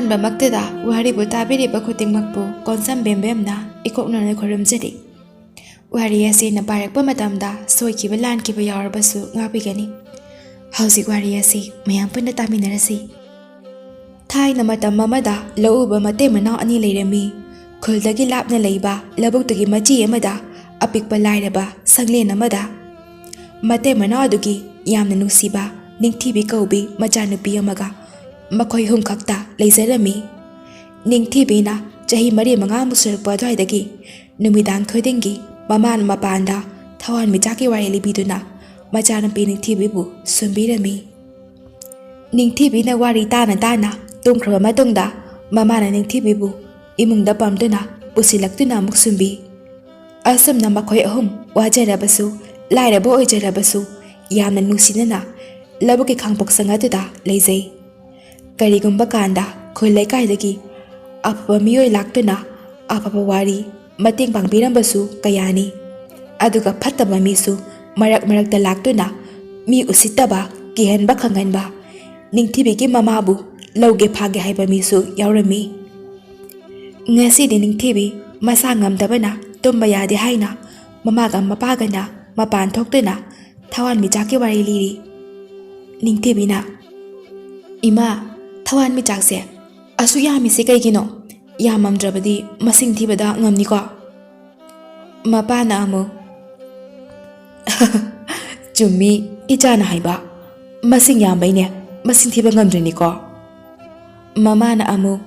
ꯑꯍꯥꯟꯕ ꯃꯛꯇꯗ ꯋꯥꯔꯤꯕꯨ ꯇꯥꯕꯤꯔꯤꯕ ꯈꯨꯗꯤꯡꯃꯛꯄꯨ ꯀꯣꯟꯁꯝ ꯕꯦꯝꯕꯦꯝꯅ ꯏꯀꯣꯛꯅꯅ ꯈꯨꯔꯨꯝꯖꯔꯤ꯫ ꯋꯥꯔꯤ ꯑꯁꯤꯅ ꯄꯥꯏꯔꯛꯄ ꯃꯇꯝꯗ ꯁꯣꯏꯈꯤꯕ ꯂꯥꯟꯈꯤꯕ ꯌꯥꯎꯔꯕꯁꯨ ꯉꯥꯛꯄꯤꯒꯅꯤ꯫ ꯍꯧꯖꯤꯛ ꯋꯥꯔꯤ ꯑꯁꯤ ꯃꯌꯥꯝ ꯄꯨꯟꯅ ꯇꯥꯃꯤꯟꯅꯔꯁꯤ꯫ ꯊꯥꯏꯅ ꯃꯇꯝ ꯑꯃꯗ ꯂꯧꯎꯕ ꯃꯇꯩ ꯃꯅꯥꯎ ꯑꯅꯤ ꯂꯩꯔꯝꯃꯤ꯫ ꯈꯨꯜꯗꯒꯤ ꯂꯥꯞꯅ ꯂꯩꯕ ꯂꯧꯕꯨꯛꯇꯒꯤ ꯃꯆꯤ ꯑꯃꯗ ꯑꯄꯤꯛꯄ ꯂꯥꯏꯔꯕ ꯁꯪꯂꯦꯟ ꯑꯃꯗ ꯃꯇꯩ ꯃꯅꯥꯎ ꯑꯗꯨꯒꯤ ꯌꯥꯝꯅ ꯅꯨꯡꯁꯤꯕ ꯅꯤꯡꯊꯤꯕꯤ ꯀꯧꯕꯤ ꯃꯆꯥꯅꯨꯄꯤ ꯑꯃꯒ ꯃꯈꯣꯏ ꯑꯍꯨꯝ ꯈꯛꯇ ꯂꯩꯖꯔꯝꯃꯤ꯫ ꯅꯤꯡꯊꯤꯕꯤꯅ ꯆꯍꯤ 4-5 ꯁꯨꯔꯛꯄ ꯑꯗꯨꯋꯥꯏꯗꯒꯤ ꯅꯨꯃꯤꯗꯥꯡ ꯈꯨꯗꯤꯡꯒꯤ ꯃꯃꯥꯅ ꯃꯄꯥꯟꯗ ꯊꯋꯥꯟꯃꯤꯆꯥꯛꯀꯤ ꯋꯥꯔꯤ ꯂꯤꯕꯤꯗꯨꯅ ꯃꯆꯥꯅꯨꯄꯤ ꯅꯤꯡꯊꯤꯕꯤꯕꯨ ꯁꯨꯝꯕꯤꯔꯝꯃꯤ꯫ ꯅꯤꯡꯊꯤꯕꯤꯅ ꯋꯥꯔꯤ ꯇꯥꯅ ꯇꯥꯅ ꯇꯨꯝꯈ꯭ꯔꯕ ꯃꯇꯨꯡꯗ ꯃꯃꯥꯅ ꯅꯤꯡꯊꯤꯕꯤꯕꯨ ꯏꯃꯨꯡꯗ ꯄꯝꯗꯨꯅ ꯄꯨꯁꯤꯜꯂꯛꯇꯨꯅ ꯑꯃꯨꯛ ꯁꯨꯝꯕꯤ꯫ ꯑꯁꯨꯝꯅ ꯃꯈꯣꯏ ꯑꯍꯨꯝ ꯋꯥꯖꯔꯕꯁꯨ ꯂꯥꯏꯔꯕ ꯑꯣꯏꯖꯔꯕꯁꯨ ꯌꯥꯝꯅ ꯅꯨꯡꯁꯤꯅꯅ ꯂꯧꯕꯨꯛꯀꯤ ꯈꯥꯡꯄꯣꯛꯁꯪ ꯑꯗꯨꯗ ꯂꯩꯖꯩ꯫ ꯀꯔꯤꯒꯨꯝꯕ ꯀꯥꯟꯗ ꯈꯨꯜ ꯂꯩꯀꯥꯏꯗꯒꯤ ꯑꯐꯕ ꯃꯤꯑꯣꯏ ꯂꯥꯛꯇꯨꯅ ꯑꯐꯕ ꯋꯥꯔꯤ ꯃꯇꯦꯡ ꯄꯥꯡꯕꯤꯔꯝꯕꯁꯨ ꯀꯌꯥꯅꯤ꯫ ꯑꯗꯨꯒ ꯐꯠꯇꯕ ꯃꯤꯁꯨ ꯃꯔꯛ ꯃꯔꯛꯇ ꯂꯥꯛꯇꯨꯅ ꯃꯤ ꯎꯁꯤꯠꯇꯕ ꯀꯤꯍꯟꯕ ꯈꯪꯍꯟꯕ ꯅꯤꯡꯊꯤꯕꯤꯒꯤ ꯃꯃꯥꯕꯨ ꯂꯧꯒꯦ ꯐꯥꯒꯦ ꯍꯥꯏꯕ ꯃꯤꯁꯨ ꯌꯥꯎꯔꯝꯃꯤ꯫ ꯉꯁꯤꯗꯤ ꯅꯤꯡꯊꯤꯕꯤ ꯃꯁꯥ ꯉꯝꯗꯕꯅ ꯇꯨꯝꯕ ꯌꯥꯗꯦ ꯍꯥꯏꯅ ꯃꯃꯥꯒ ꯃꯄꯥꯒꯅ ꯃꯄꯥꯟ ꯊꯣꯛꯇꯨꯅ ꯊꯋꯥꯟꯃꯤꯆꯥꯛꯀꯤ ꯋꯥꯔꯤ ꯂꯤꯔꯤ꯫ ꯅꯤꯡꯊꯤꯕꯤꯅ "ꯏꯃꯥ, ꯊꯋꯥꯟꯃꯤꯆꯥꯛꯁꯦ ꯑꯁꯨꯛ ꯌꯥꯝꯃꯤꯁꯦ ꯀꯩꯒꯤꯅꯣ? ꯌꯥꯝꯃꯝꯗ꯭ꯔꯕꯗꯤ ꯃꯁꯤꯡ ꯊꯤꯕꯗ ꯉꯝꯅꯤꯀꯣ?" ꯃꯄꯥꯅ ꯑꯃꯨꯛ "ꯆꯨꯝꯃꯤ ꯏꯆꯥꯅ ꯍꯥꯏꯕ, ꯃꯁꯤꯡ ꯌꯥꯝꯕꯩꯅꯦ ꯃꯁꯤꯡ ꯊꯤꯕ ꯉꯝꯗ꯭ꯔꯤꯅꯤꯀꯣ." ꯃꯃꯥꯅ ꯑꯃꯨꯛ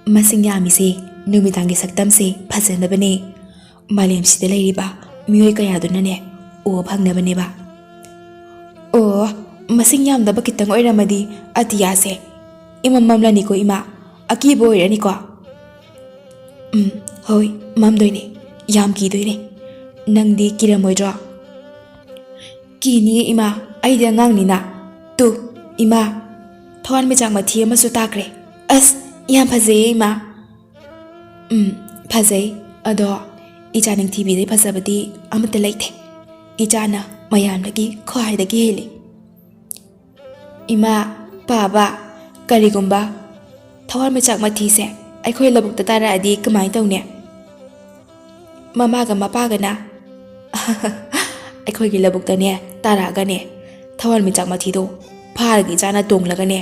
"ꯃꯁꯤꯡ ꯌꯥꯝꯃꯤꯁꯦ ꯅꯨꯃꯤꯗꯥꯡꯒꯤ ꯁꯛꯇꯝꯁꯦ ꯐꯖꯅꯕꯅꯦ, ꯃꯥꯂꯦꯝꯁꯤꯗ ꯂꯩꯔꯤꯕ ꯃꯤꯑꯣꯏ ꯀꯌꯥꯗꯨꯅꯅꯦ ꯎꯕ ꯐꯪꯅꯕꯅꯦꯕ." "ꯑꯣ, ꯃꯁꯤꯡ ꯌꯥꯝꯗꯕ ꯈꯤꯇꯪ ꯑꯣꯏꯔꯝꯃꯗꯤ ꯑꯇꯤꯌꯥꯁꯦ ꯏꯃꯝ ꯃꯝꯂꯅꯤꯀꯣ ꯏꯃꯥ, ꯑꯀꯤꯕ ꯑꯣꯏꯔꯅꯤꯀꯣ?" "ꯍꯣꯏ ꯃꯝꯗꯣꯏꯅꯦ, ꯌꯥꯝ ꯀꯤꯗꯣꯏꯅꯦ꯫ ꯅꯪꯗꯤ ꯀꯤꯔꯝꯃꯣꯏꯗ꯭ꯔꯣ?" "ꯀꯤꯅꯤꯌꯦ ꯏꯃꯥ, ꯑꯩꯗꯤ ꯑꯉꯥꯡꯅꯤꯅ꯫ ꯇꯨ ꯏꯃꯥ, ꯊꯋꯥꯟꯃꯤꯆꯥꯛ ꯃꯊꯤ ꯑꯃꯁꯨ ꯇꯥꯈ꯭ꯔꯦ꯫ ꯑꯁ ꯌꯥꯝ ꯐꯖꯩꯌꯦ ꯏꯃꯥ." "ꯐꯖꯩ, ꯑꯗꯣ ꯏꯆꯥ ꯅꯤꯡꯊꯤꯕꯤꯗꯩ ꯐꯖꯕꯗꯤ ꯑꯃꯠꯇ ꯂꯩꯇꯦ꯫ ꯏꯆꯥꯅ ꯃꯌꯥꯝꯗꯒꯤ ꯈ꯭ꯋꯥꯏꯗꯒꯤ ꯍꯦꯜꯂꯤ." "ꯏꯃꯥ, ꯄꯥꯕ, ꯀꯔꯤꯒꯨꯝꯕ ꯊꯋꯥꯟꯃꯤꯆꯥꯛ ꯃꯊꯤꯁꯦ ꯑꯩꯈꯣꯏ ꯂꯧꯕꯨꯛꯇ ꯇꯥꯔꯛꯑꯗꯤ ꯀꯃꯥꯏꯅ ꯇꯧꯅꯤ?" ꯃꯃꯥꯒ ꯃꯄꯥꯒꯅ "ꯑꯩꯈꯣꯏꯒꯤ ꯂꯧꯕꯨꯛꯇꯅꯦ ꯇꯥꯔꯛꯑꯒꯅꯦ ꯊꯋꯥꯟꯃꯤꯆꯥꯛ ꯃꯊꯤꯗꯣ ꯐꯥꯔꯒ ꯏꯆꯥꯅ ꯇꯣꯡꯂꯒꯅꯦ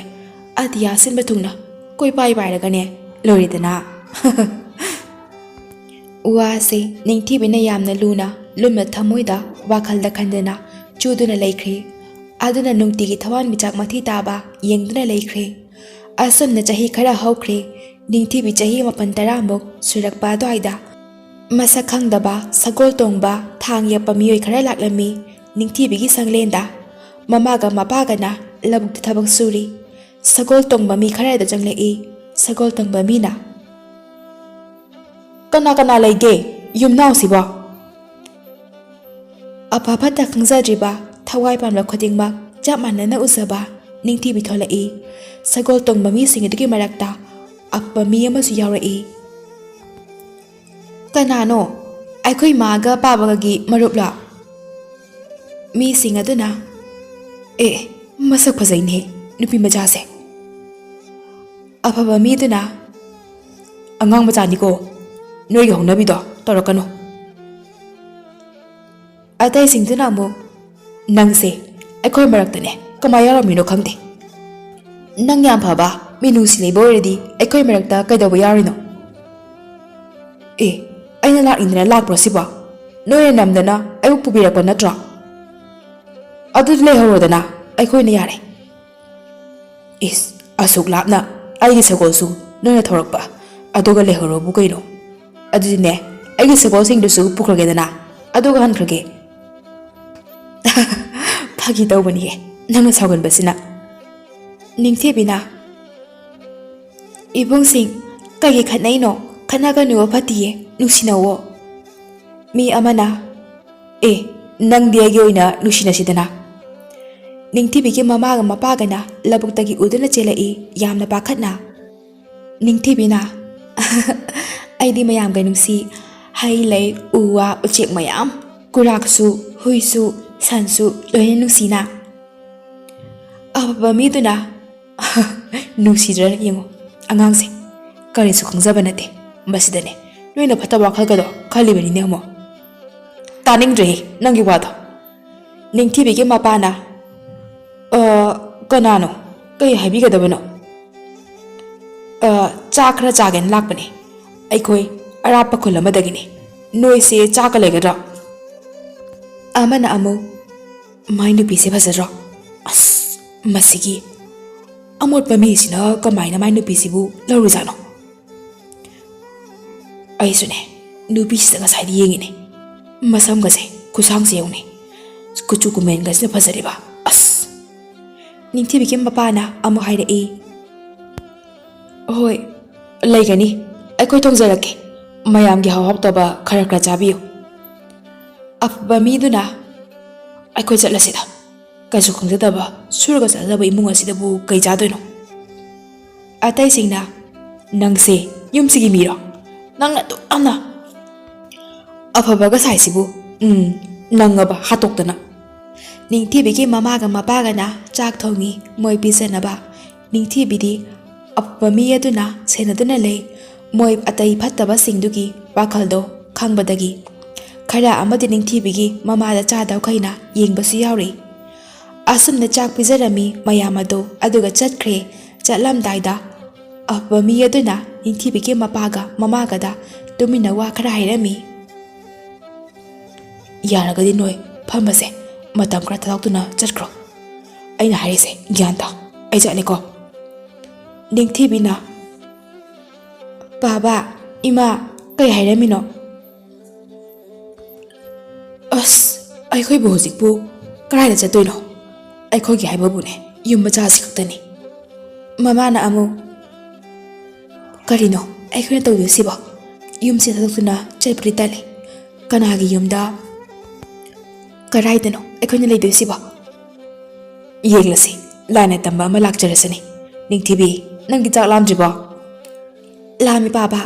ꯑꯇꯤꯌꯥ ꯁꯤꯟꯕ ꯊꯨꯡꯅ ꯀꯣꯏꯄꯥꯏ ꯄꯥꯏꯔꯒꯅꯦ ꯂꯣꯏꯔꯦꯗꯅ." ꯋꯥꯁꯦ ꯅꯤꯡꯊꯤꯕꯤꯅ ꯌꯥꯝꯅ ꯂꯨꯝꯅ ꯊꯃꯣꯏꯗ ꯋꯥꯈꯜꯗ ꯈꯟꯗꯅ ꯆꯨꯗꯨꯅ ꯂꯩꯈ꯭ꯔꯦ꯫ ꯑꯗꯨꯅ ꯅꯨꯡꯇꯤꯒꯤ ꯊꯋꯥꯟꯃꯤꯆꯥꯛ ꯃꯊꯤ ꯇꯥꯕ ꯌꯦꯡꯗꯨꯅ ꯂꯩꯈ꯭ꯔꯦ꯫ ꯑꯁꯨꯝꯅ ꯆꯍꯤ ꯈꯔ ꯍꯧꯈ꯭ꯔꯦ꯫ ꯅꯤꯡꯊꯤꯕꯤ ꯆꯍꯤ 9-10 ꯁꯨꯔꯛꯄ ꯑꯗꯨꯋꯥꯏꯗ ꯃꯁꯛ ꯈꯪꯗꯕ ꯁꯒꯣꯜ ꯇꯣꯡꯕ ꯊꯥꯡ ꯌꯦꯛꯄ ꯃꯤꯑꯣꯏ ꯈꯔ ꯂꯥꯛꯂꯝꯃꯤ ꯅꯤꯡꯊꯤꯕꯤꯒꯤ ꯁꯪꯂꯦꯟꯗ꯫ ꯃꯃꯥꯒ ꯃꯄꯥꯒꯅ ꯂꯧꯕꯨꯛꯇ ꯊꯕꯛ ꯁꯨꯔꯤ꯫ ꯁꯒꯣꯜ ꯇꯣꯡꯕ ꯃꯤ ꯈꯔꯗ ꯆꯪꯂꯛꯏ꯫ ꯁꯒꯣꯜ ꯇꯣꯡꯕ ꯃꯤꯅ "ꯀꯅꯥ ꯀꯅꯥ ꯂꯩꯒꯦ ꯌꯨꯝꯅꯥꯎꯁꯤꯕꯣ?" ꯑꯐ ꯐꯠꯇ ꯈꯪꯖꯗ꯭ꯔꯤꯕ ꯊꯋꯥꯏ ꯄꯥꯟꯕ ꯈꯨꯗꯤꯡꯃꯛ ꯆꯞ ꯃꯥꯟꯅꯅ ꯎꯖꯕ ꯅꯤꯡꯊꯤꯕꯤ ꯊꯣꯛꯂꯛꯏ꯫ ꯁꯒꯣꯜ ꯇꯣꯡꯕ ꯃꯤꯁꯤꯡ ꯑꯗꯨꯒꯤ ꯃꯔꯛꯇ ꯑꯐꯕ ꯃꯤ ꯑꯃꯁꯨ ꯌꯥꯎꯔꯛꯏ꯫ "ꯀꯅꯥꯅꯣ? ꯑꯩꯈꯣꯏ ꯃꯥꯒ ꯄꯥꯕꯒꯒꯤ ꯃꯔꯨꯞꯂꯣ?" ꯃꯤꯁꯤꯡ ꯑꯗꯨꯅ "ꯃꯁꯛ ꯐꯖꯩꯅꯦ ꯅꯨꯄꯤ ꯃꯆꯥꯁꯦ." ꯑꯐꯕ ꯃꯤꯗꯨꯅ "ꯑꯉꯥꯡ ꯃꯆꯥꯅꯤꯀꯣ, ꯅꯣꯏꯒꯤ ꯍꯧꯅꯕꯤꯗꯣ ꯇꯧꯔꯛꯀꯅꯨ." ꯑꯇꯩꯁꯤꯡꯗꯨꯅ ꯑꯃꯨꯛ "ꯅꯪꯁꯦ ꯑꯩꯈꯣꯏ ꯃꯔꯛꯇꯅꯦ ꯀꯃꯥꯏ ꯌꯥꯎꯔꯝꯃꯤꯅꯣ ꯈꯪꯗꯦ. ꯅꯪ ꯌꯥꯝ ꯐꯕ ꯃꯤꯅꯨꯡꯁꯤ ꯂꯩꯕ ꯑꯣꯏꯔꯗꯤ ꯑꯩꯈꯣꯏ ꯃꯔꯛꯇ ꯀꯩꯗꯧꯕ ꯌꯥꯎꯔꯤꯅꯣ?" "ꯑꯩꯅ ꯂꯥꯛꯅꯤꯡꯗꯅ ꯂꯥꯛꯄ꯭ꯔꯣ ꯁꯤꯕꯣ? ꯅꯣꯏꯅ ꯅꯝꯗꯅ ꯑꯩꯕꯨ ꯄꯨꯕꯤꯔꯛꯄ ꯅꯠꯇ꯭ꯔꯣ? ꯑꯗꯨꯗꯤ ꯂꯩꯍꯧꯔꯣꯗꯅ, ꯑꯩꯈꯣꯏꯅ ꯌꯥꯔꯦ." "ꯑꯁꯨꯛ ꯂꯥꯞꯅ ꯑꯩꯒꯤ ꯁꯒꯣꯜꯁꯨ ꯅꯣꯏꯅ ꯊꯧꯔꯛꯄ, ꯑꯗꯨꯒ ꯂꯩꯍꯧꯔꯣꯕꯨ ꯀꯩꯅꯣ? ꯑꯗꯨꯗꯤꯅꯦ ꯑꯩꯒꯤ ꯁꯒꯣꯜꯁꯤꯡꯗꯨꯁꯨ ꯄꯨꯈ꯭ꯔꯒꯦꯗꯅ, ꯑꯗꯨꯒ ꯍꯟꯈ꯭ꯔꯒꯦ." "ꯐꯥꯒꯤ ꯇꯧꯕꯅꯤꯍꯦ, ꯅꯪꯅ ꯁꯥꯎꯒꯟꯕꯁꯤꯅ." ꯅꯤꯡꯊꯤꯕꯤꯅ "ꯏꯕꯨꯡꯁꯤꯡ, ꯀꯩꯒꯤ ꯈꯠꯅꯩꯅꯣ? ꯈꯠꯅꯒꯅꯨꯋꯣ, ꯐꯠꯇꯤꯌꯦ, ꯅꯨꯡꯁꯤꯅꯧꯋꯣ." ꯃꯤ ꯑꯃꯅ "ꯅꯪꯗꯤ ꯑꯩꯒꯤ ꯑꯣꯏꯅ ꯅꯨꯡꯁꯤꯅꯁꯤꯗꯅ." ꯅꯤꯡꯊꯤꯕꯤꯒꯤ ꯃꯃꯥꯒ ꯃꯄꯥꯒꯅ ꯂꯧꯕꯨꯛꯇꯒꯤ ꯎꯗꯨꯅ ꯆꯦꯜꯂꯛꯏ ꯌꯥꯝꯅ ꯄꯥꯈꯠꯅ꯫ ꯅꯤꯡꯊꯤꯕꯤꯅ "ꯑꯩꯗꯤ ꯃꯌꯥꯝꯒ ꯅꯨꯡꯁꯤ, ꯍꯩ ꯂꯩ ꯎ ꯋꯥ ꯎꯆꯦꯛ ꯃꯌꯥꯝ, ꯀꯨꯔꯥꯛꯁꯨ ꯍꯨꯏꯁꯨ ꯁꯟꯁꯨ ꯂꯣꯏꯅ ꯅꯨꯡꯁꯤꯅ." ꯑꯐꯕ ꯃꯤꯗꯨꯅ "ꯅꯨꯡꯁꯤꯗ꯭ꯔꯥ ꯌꯦꯡꯉꯣ ꯑꯉꯥꯡꯁꯦ, ꯀꯔꯤꯁꯨ ꯈꯪꯖꯕ ꯅꯠꯇꯦ ꯃꯁꯤꯗꯅꯦ ꯅꯣꯏꯅ ꯐꯠꯇꯕ ꯋꯥꯈꯜꯒꯗꯣ ꯈꯜꯂꯤꯕꯅꯤꯅꯦ ꯑꯃꯨꯛ ꯇꯥꯅꯤꯡꯗ꯭ꯔꯦꯍꯦ ꯅꯪꯒꯤ ꯋꯥꯗꯣ ꯅꯤꯡꯊꯤꯕꯤꯒꯤ ꯃꯄꯥꯅ ꯀꯅꯥꯅꯣ ꯀꯩ ꯍꯥꯏꯕꯤꯒꯗꯕꯅꯣ ꯆꯥꯛ ꯈꯔ ꯆꯥꯒꯦꯅ ꯂꯥꯛꯄꯅꯦ ꯑꯩꯈꯣꯏ ꯑꯔꯥꯞꯄ ꯈꯨꯜ ꯑꯃꯗꯒꯤꯅꯤ ꯅꯣꯏꯁꯦ ꯆꯥꯛꯀ ꯂꯩꯒꯗ꯭ꯔꯣ ꯑꯃꯅ ꯑꯃꯨꯛ ꯃꯥꯏ ꯅꯨꯄꯤꯁꯦ ꯐꯖꯗ꯭ꯔꯣ ꯑꯁ ꯃꯁꯤꯒꯤ ꯑꯃꯣꯠꯄ ꯃꯤꯁꯤꯅ ꯀꯃꯥꯏꯅ ꯃꯥꯏ ꯅꯨꯄꯤꯁꯤꯕꯨ ꯂꯧꯔꯨꯖꯥꯠꯅꯣ ꯑꯩꯁꯨꯅꯦ ꯅꯨꯄꯤꯁꯤꯗ ꯉꯁꯥꯏꯗꯤ ꯌꯦꯡꯉꯤꯅꯦ ꯃꯁꯝꯒꯁꯦ ꯈꯨꯁꯥꯡꯁꯦ ꯌꯦꯡꯉꯨꯅꯦ ꯀꯨꯆꯨ ꯀꯨꯃꯦꯟꯒꯁꯤꯅ ꯐꯖꯔꯤꯕ ꯑꯁ ꯅꯤꯡꯊꯤꯕꯤꯒꯤ ꯃꯄꯥꯅ ꯑꯃꯨꯛ ꯍꯥꯏꯔꯛꯏ ꯍꯣꯏ ꯂꯩꯒꯅꯤ ꯑꯩꯈꯣꯏ ꯊꯣꯡꯖꯔꯛꯀꯦ ꯃꯌꯥꯝꯒꯤ ꯍꯥꯎꯍꯥꯎꯇꯕ ꯈꯔ ꯈꯔ ꯆꯥꯕꯤꯌꯨ ꯑꯐꯕ ꯃꯤꯗꯨꯅ ꯑꯩꯈꯣꯏ ꯆꯠꯂꯁꯤꯗ ꯀꯩꯁꯨ ꯈꯪꯖꯗꯕ ꯁꯨꯔꯒ ꯆꯠꯂꯕ ꯏꯃꯨꯡ ꯑꯁꯤꯗꯕꯨ ꯀꯩ ꯆꯥꯗꯣꯏꯅꯣ ꯑꯇꯩꯁꯤꯡꯅ ꯅꯪꯁꯦ ꯌꯨꯝꯁꯤꯒꯤ ꯃꯤꯔꯣ ꯅꯪꯅ ꯑꯗꯨꯛ ꯌꯥꯝꯅ ꯑꯐꯕꯒ ꯁꯥꯏꯁꯤꯕꯨ ꯅꯪꯉꯕ ꯍꯥꯠꯇꯣꯛꯇꯅ ꯅꯤꯡꯊꯤꯕꯤꯒꯤ ꯃꯃꯥꯒ ꯃꯄꯥꯒꯅ ꯆꯥꯛ ꯊꯣꯡꯉꯤ ꯃꯣꯏ ꯄꯤꯖꯅꯕ ꯅꯤꯡꯊꯤꯕꯤꯗꯤ ꯑꯐꯕ ꯃꯤ ꯑꯗꯨꯅ ꯁꯦꯟꯅꯗꯨꯅ ꯂꯩ ꯃꯣꯏ ꯑꯇꯩ ꯐꯠꯇꯕꯁꯤꯡꯗꯨꯒꯤ ꯋꯥꯈꯜꯗꯣ ꯈꯪꯕꯗꯒꯤ ꯈꯔ ꯑꯃꯗꯤ ꯅꯤꯡꯊꯤꯕꯤꯒꯤ ꯃꯃꯥꯗ ꯆꯥꯗꯧꯈꯩꯅ ꯌꯦꯡꯕꯁꯨ ꯌꯥꯎꯔꯤ ꯑꯁꯨꯝꯅ ꯆꯥꯛ ꯄꯤꯖꯔꯝꯃꯤ ꯃꯌꯥꯝ ꯑꯗꯨ ꯑꯗꯨꯒ ꯆꯠꯈ꯭ꯔꯦ ꯆꯠꯂꯝꯗꯥꯏꯗ ꯑꯐꯕ ꯃꯤ ꯑꯗꯨꯅ ꯅꯤꯡꯊꯤꯕꯤꯒꯤ ꯃꯄꯥꯒ ꯃꯃꯥꯒꯗ ꯇꯨꯃꯤꯟꯅ ꯋꯥ ꯈꯔ ꯍꯥꯏꯔꯝꯃꯤ ꯌꯥꯔꯒꯗꯤ ꯅꯣꯏ ꯐꯝꯕꯁꯦ ꯃꯇꯝ ꯈꯔ ꯊꯥꯗꯣꯛꯇꯨꯅ ꯆꯠꯈ꯭ꯔꯣ ꯑꯩꯅ ꯍꯥꯏꯔꯤꯁꯦ ꯒ꯭ꯌꯥꯟ ꯇꯥꯎ ꯑꯩ ꯆꯠꯂꯦꯀꯣ ꯅꯤꯡꯊꯤꯕꯤꯅ ꯕꯥꯕꯥ ꯏꯃꯥ ꯀꯩ ꯍꯥꯏꯔꯝꯃꯤꯅꯣ ꯑꯁ ꯑꯩꯈꯣꯏꯕꯨ ꯍꯧꯖꯤꯛꯄꯨ ꯀꯗꯥꯏꯗ ꯆꯠꯇꯣꯏꯅꯣ ꯑꯩꯈꯣꯏꯒꯤ ꯍꯥꯏꯕꯕꯨꯅꯦ ꯌꯨꯝ ꯃꯆꯥꯁꯤ ꯈꯛꯇꯅꯤ ꯃꯃꯥꯅ ꯑꯃꯨꯛ ꯀꯔꯤꯅꯣ ꯑꯩꯈꯣꯏꯅ ꯇꯧꯗꯣꯏꯁꯤꯕꯣ ꯌꯨꯝꯁꯤ ꯊꯥꯗꯣꯛꯇꯨꯅ ꯆꯠꯄꯗꯤ ꯇꯜꯂꯤ ꯀꯅꯥꯒꯤ ꯌꯨꯝꯗ ꯀꯗꯥꯏꯗꯅꯣ ꯑꯩꯈꯣꯏꯅ ꯂꯩꯗꯣꯏꯁꯤꯕꯣ ꯌꯦꯡꯂꯁꯤ ꯂꯥꯏꯅ ꯇꯝꯕ ꯑꯃ ꯂꯥꯛꯆꯔꯁꯅꯤ ꯅꯤꯡꯊꯤꯕꯤ ꯅꯪꯒꯤ ꯆꯥꯛ ꯂꯥꯝꯗ꯭ꯔꯤꯕꯣ ꯂꯥꯝꯃꯤ ꯕꯥꯕꯥ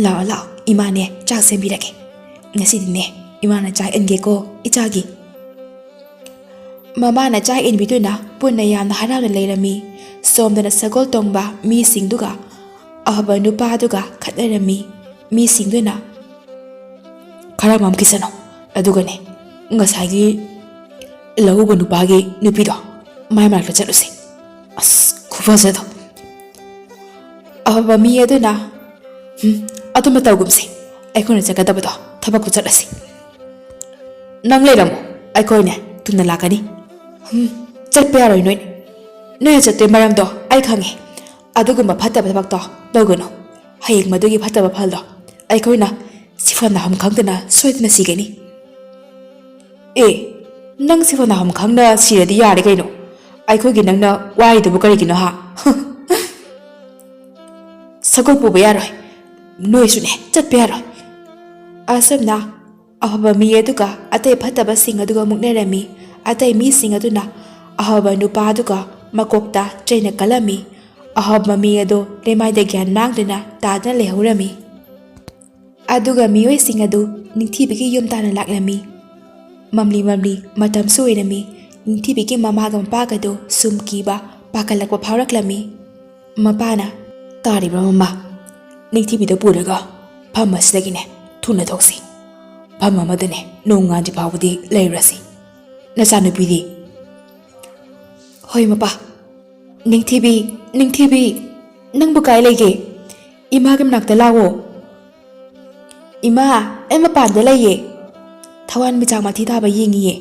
ꯂꯥꯛꯑꯣ ꯂꯥꯛꯑꯣ ꯏꯃꯥꯅꯦ ꯆꯥꯛ ꯁꯦꯝꯕꯤꯔꯒꯦ ꯉꯁꯤꯗꯤꯅꯦ ꯏꯃꯥꯅ ꯆꯥꯛ ꯏꯟꯒꯦꯀꯣ ꯏꯆꯥꯒꯤ ꯃꯃꯥꯅ ꯆꯥꯛ ꯏꯟꯕꯤꯗꯨꯅ ꯄꯨꯟꯅ ꯌꯥꯝꯅ ꯍꯔꯥꯎꯅ ꯂꯩꯔꯝꯃꯤ ꯁꯣꯝꯗꯅ ꯁꯒꯣꯜ ꯇꯣꯡꯕ ꯃꯤꯁꯤꯡꯗꯨꯒ ꯑꯐꯕ ꯅꯨꯄꯥꯗꯨꯒ ꯈꯠꯅꯔꯝꯃꯤ ꯃꯤꯁꯤꯡꯗꯨꯅ ꯈꯔ ꯃꯝꯈꯤꯁꯅꯨ ꯑꯗꯨꯒꯅꯦ ꯉꯁꯥꯏꯒꯤ ꯂꯧꯎꯕ ꯅꯨꯄꯥꯒꯤ ꯅꯨꯄꯤꯗꯣ ꯃꯥꯏ ꯃꯅꯥꯛꯇ ꯆꯠꯂꯨꯁꯤ ꯑꯁ ꯈꯨꯐꯖꯗꯣ ꯑꯐꯕ ꯃꯤ ꯑꯗꯨꯅ ꯑꯗꯨꯝꯕ ꯇꯧꯒꯨꯝꯁꯤ ꯑꯩꯈꯣꯏꯅ ꯆꯠꯀꯗꯕꯗꯣ ꯊꯕꯛꯇꯨ ꯆꯠꯂꯁꯤ ꯅꯪ ꯂꯩꯔꯝꯃꯣ ꯑꯩꯈꯣꯏꯅꯦ ꯊꯨꯅ ꯂꯥꯛꯀꯅꯤ ꯆꯠꯄ ꯌꯥꯔꯣꯏ ꯅꯣꯏꯅ ꯆꯠꯇꯣꯏ ꯃꯔꯝꯗꯣ ꯑꯩ ꯈꯪꯉꯦ ꯑꯗꯨꯒꯨꯝꯕ ꯐꯠꯇꯕ ꯊꯕꯛꯇꯣ ꯇꯧꯒꯅꯨ ꯍꯌꯦꯡ ꯃꯗꯨꯒꯤ ꯐꯠꯇꯕ ꯐꯜꯗꯣ ꯑꯩꯈꯣꯏꯅ ꯁꯤꯐꯝ ꯅꯥꯐꯝ ꯈꯪꯗꯅ ꯁꯣꯏꯗꯅ ꯁꯤꯒꯅꯤ ꯑꯦ ꯅꯪ ꯁꯤꯐꯝ ꯅꯥꯐꯝ ꯈꯪꯅ ꯁꯤꯔꯗꯤ ꯌꯥꯔꯦ ꯀꯩꯅꯣ ꯑꯩꯈꯣꯏꯒꯤ ꯅꯪꯅ ꯋꯥꯔꯤꯗꯨꯕꯨ ꯀꯔꯤꯒꯤꯅꯣ ꯍꯥ ꯁꯒꯣꯜ ꯄꯨꯕ ꯌꯥꯔꯣꯏ ꯅꯣꯏꯁꯨꯅꯦ ꯆꯠꯄ ꯌꯥꯔꯣꯏ ꯑꯁꯨꯝꯅ ꯑꯐꯕ ꯃꯤ ꯑꯗꯨꯒ ꯑꯇꯩ ꯐꯠꯇꯕꯁꯤꯡ ꯑꯗꯨꯒ ꯃꯨꯛꯅꯔꯝꯃꯤ ꯑꯇꯩ ꯃꯤꯁꯤꯡ ꯑꯗꯨꯅ ꯑꯐꯕ ꯅꯨꯄꯥꯗꯨꯒ ꯃꯀꯣꯛꯇ ꯆꯩꯅ ꯀꯜꯂꯝꯃꯤ ꯑꯐꯕ ꯃꯤ ꯑꯗꯨ ꯂꯩꯃꯥꯏꯗ ꯒ꯭ꯌꯥꯟ ꯃꯥꯡꯗꯨꯅ ꯇꯥꯗꯨꯅ ꯂꯩꯍꯧꯔꯝꯃꯤ ꯑꯗꯨꯒ ꯃꯤꯑꯣꯏꯁꯤꯡ ꯑꯗꯨ ꯅꯤꯡꯊꯤꯕꯤꯒꯤ ꯌꯨꯝ ꯇꯥꯟꯅ ꯂꯥꯛꯂꯝꯃꯤ ꯃꯝꯂꯤ ꯃꯝꯂꯤ ꯃꯇꯝꯁꯨ ꯑꯣꯏꯔꯝꯃꯤ ꯅꯤꯡꯊꯤꯕꯤꯒꯤ ꯃꯃꯥꯒ ꯃꯄꯥꯒꯗꯨ ꯁꯨꯝ ꯀꯤꯕ ꯄꯥꯈꯠꯂꯛꯄ ꯐꯥꯎꯔꯛꯂꯝꯃꯤ ꯃꯄꯥꯅ ꯇꯥꯔꯤꯕ ꯃꯃꯥ ꯅꯤꯡꯊꯤꯕꯤꯗ ꯄꯨꯔꯒ ꯐꯝ ꯑꯁꯤꯗꯒꯤꯅꯦ ꯊꯨꯅ ꯊꯣꯛꯁꯤ ꯐꯝ ꯑꯃꯗꯅꯦ ꯅꯣꯡꯉꯥꯟꯗ꯭ꯔꯤ ꯐꯥꯎꯕꯗꯤ ꯂꯩꯔꯨꯔꯁꯤ ꯅꯆꯥꯅꯨꯄꯤꯗꯤ ꯍꯣꯏ ꯃꯄꯥ ꯅꯤꯡꯊꯤꯕꯤ ꯅꯪꯕꯨ ꯀꯥꯏ ꯂꯩꯒꯦ ꯏꯃꯥꯒꯤ ꯃꯅꯥꯛꯇ ꯂꯥꯛꯑꯣ ꯏꯃꯥ ꯑꯩ ꯃꯄꯥꯟꯗ ꯂꯩꯌꯦ ꯊꯋꯥꯟ ꯃꯤꯆꯥꯛ ꯃꯊꯤ ꯇꯥꯕ ꯌꯦꯡꯉꯤꯌꯦ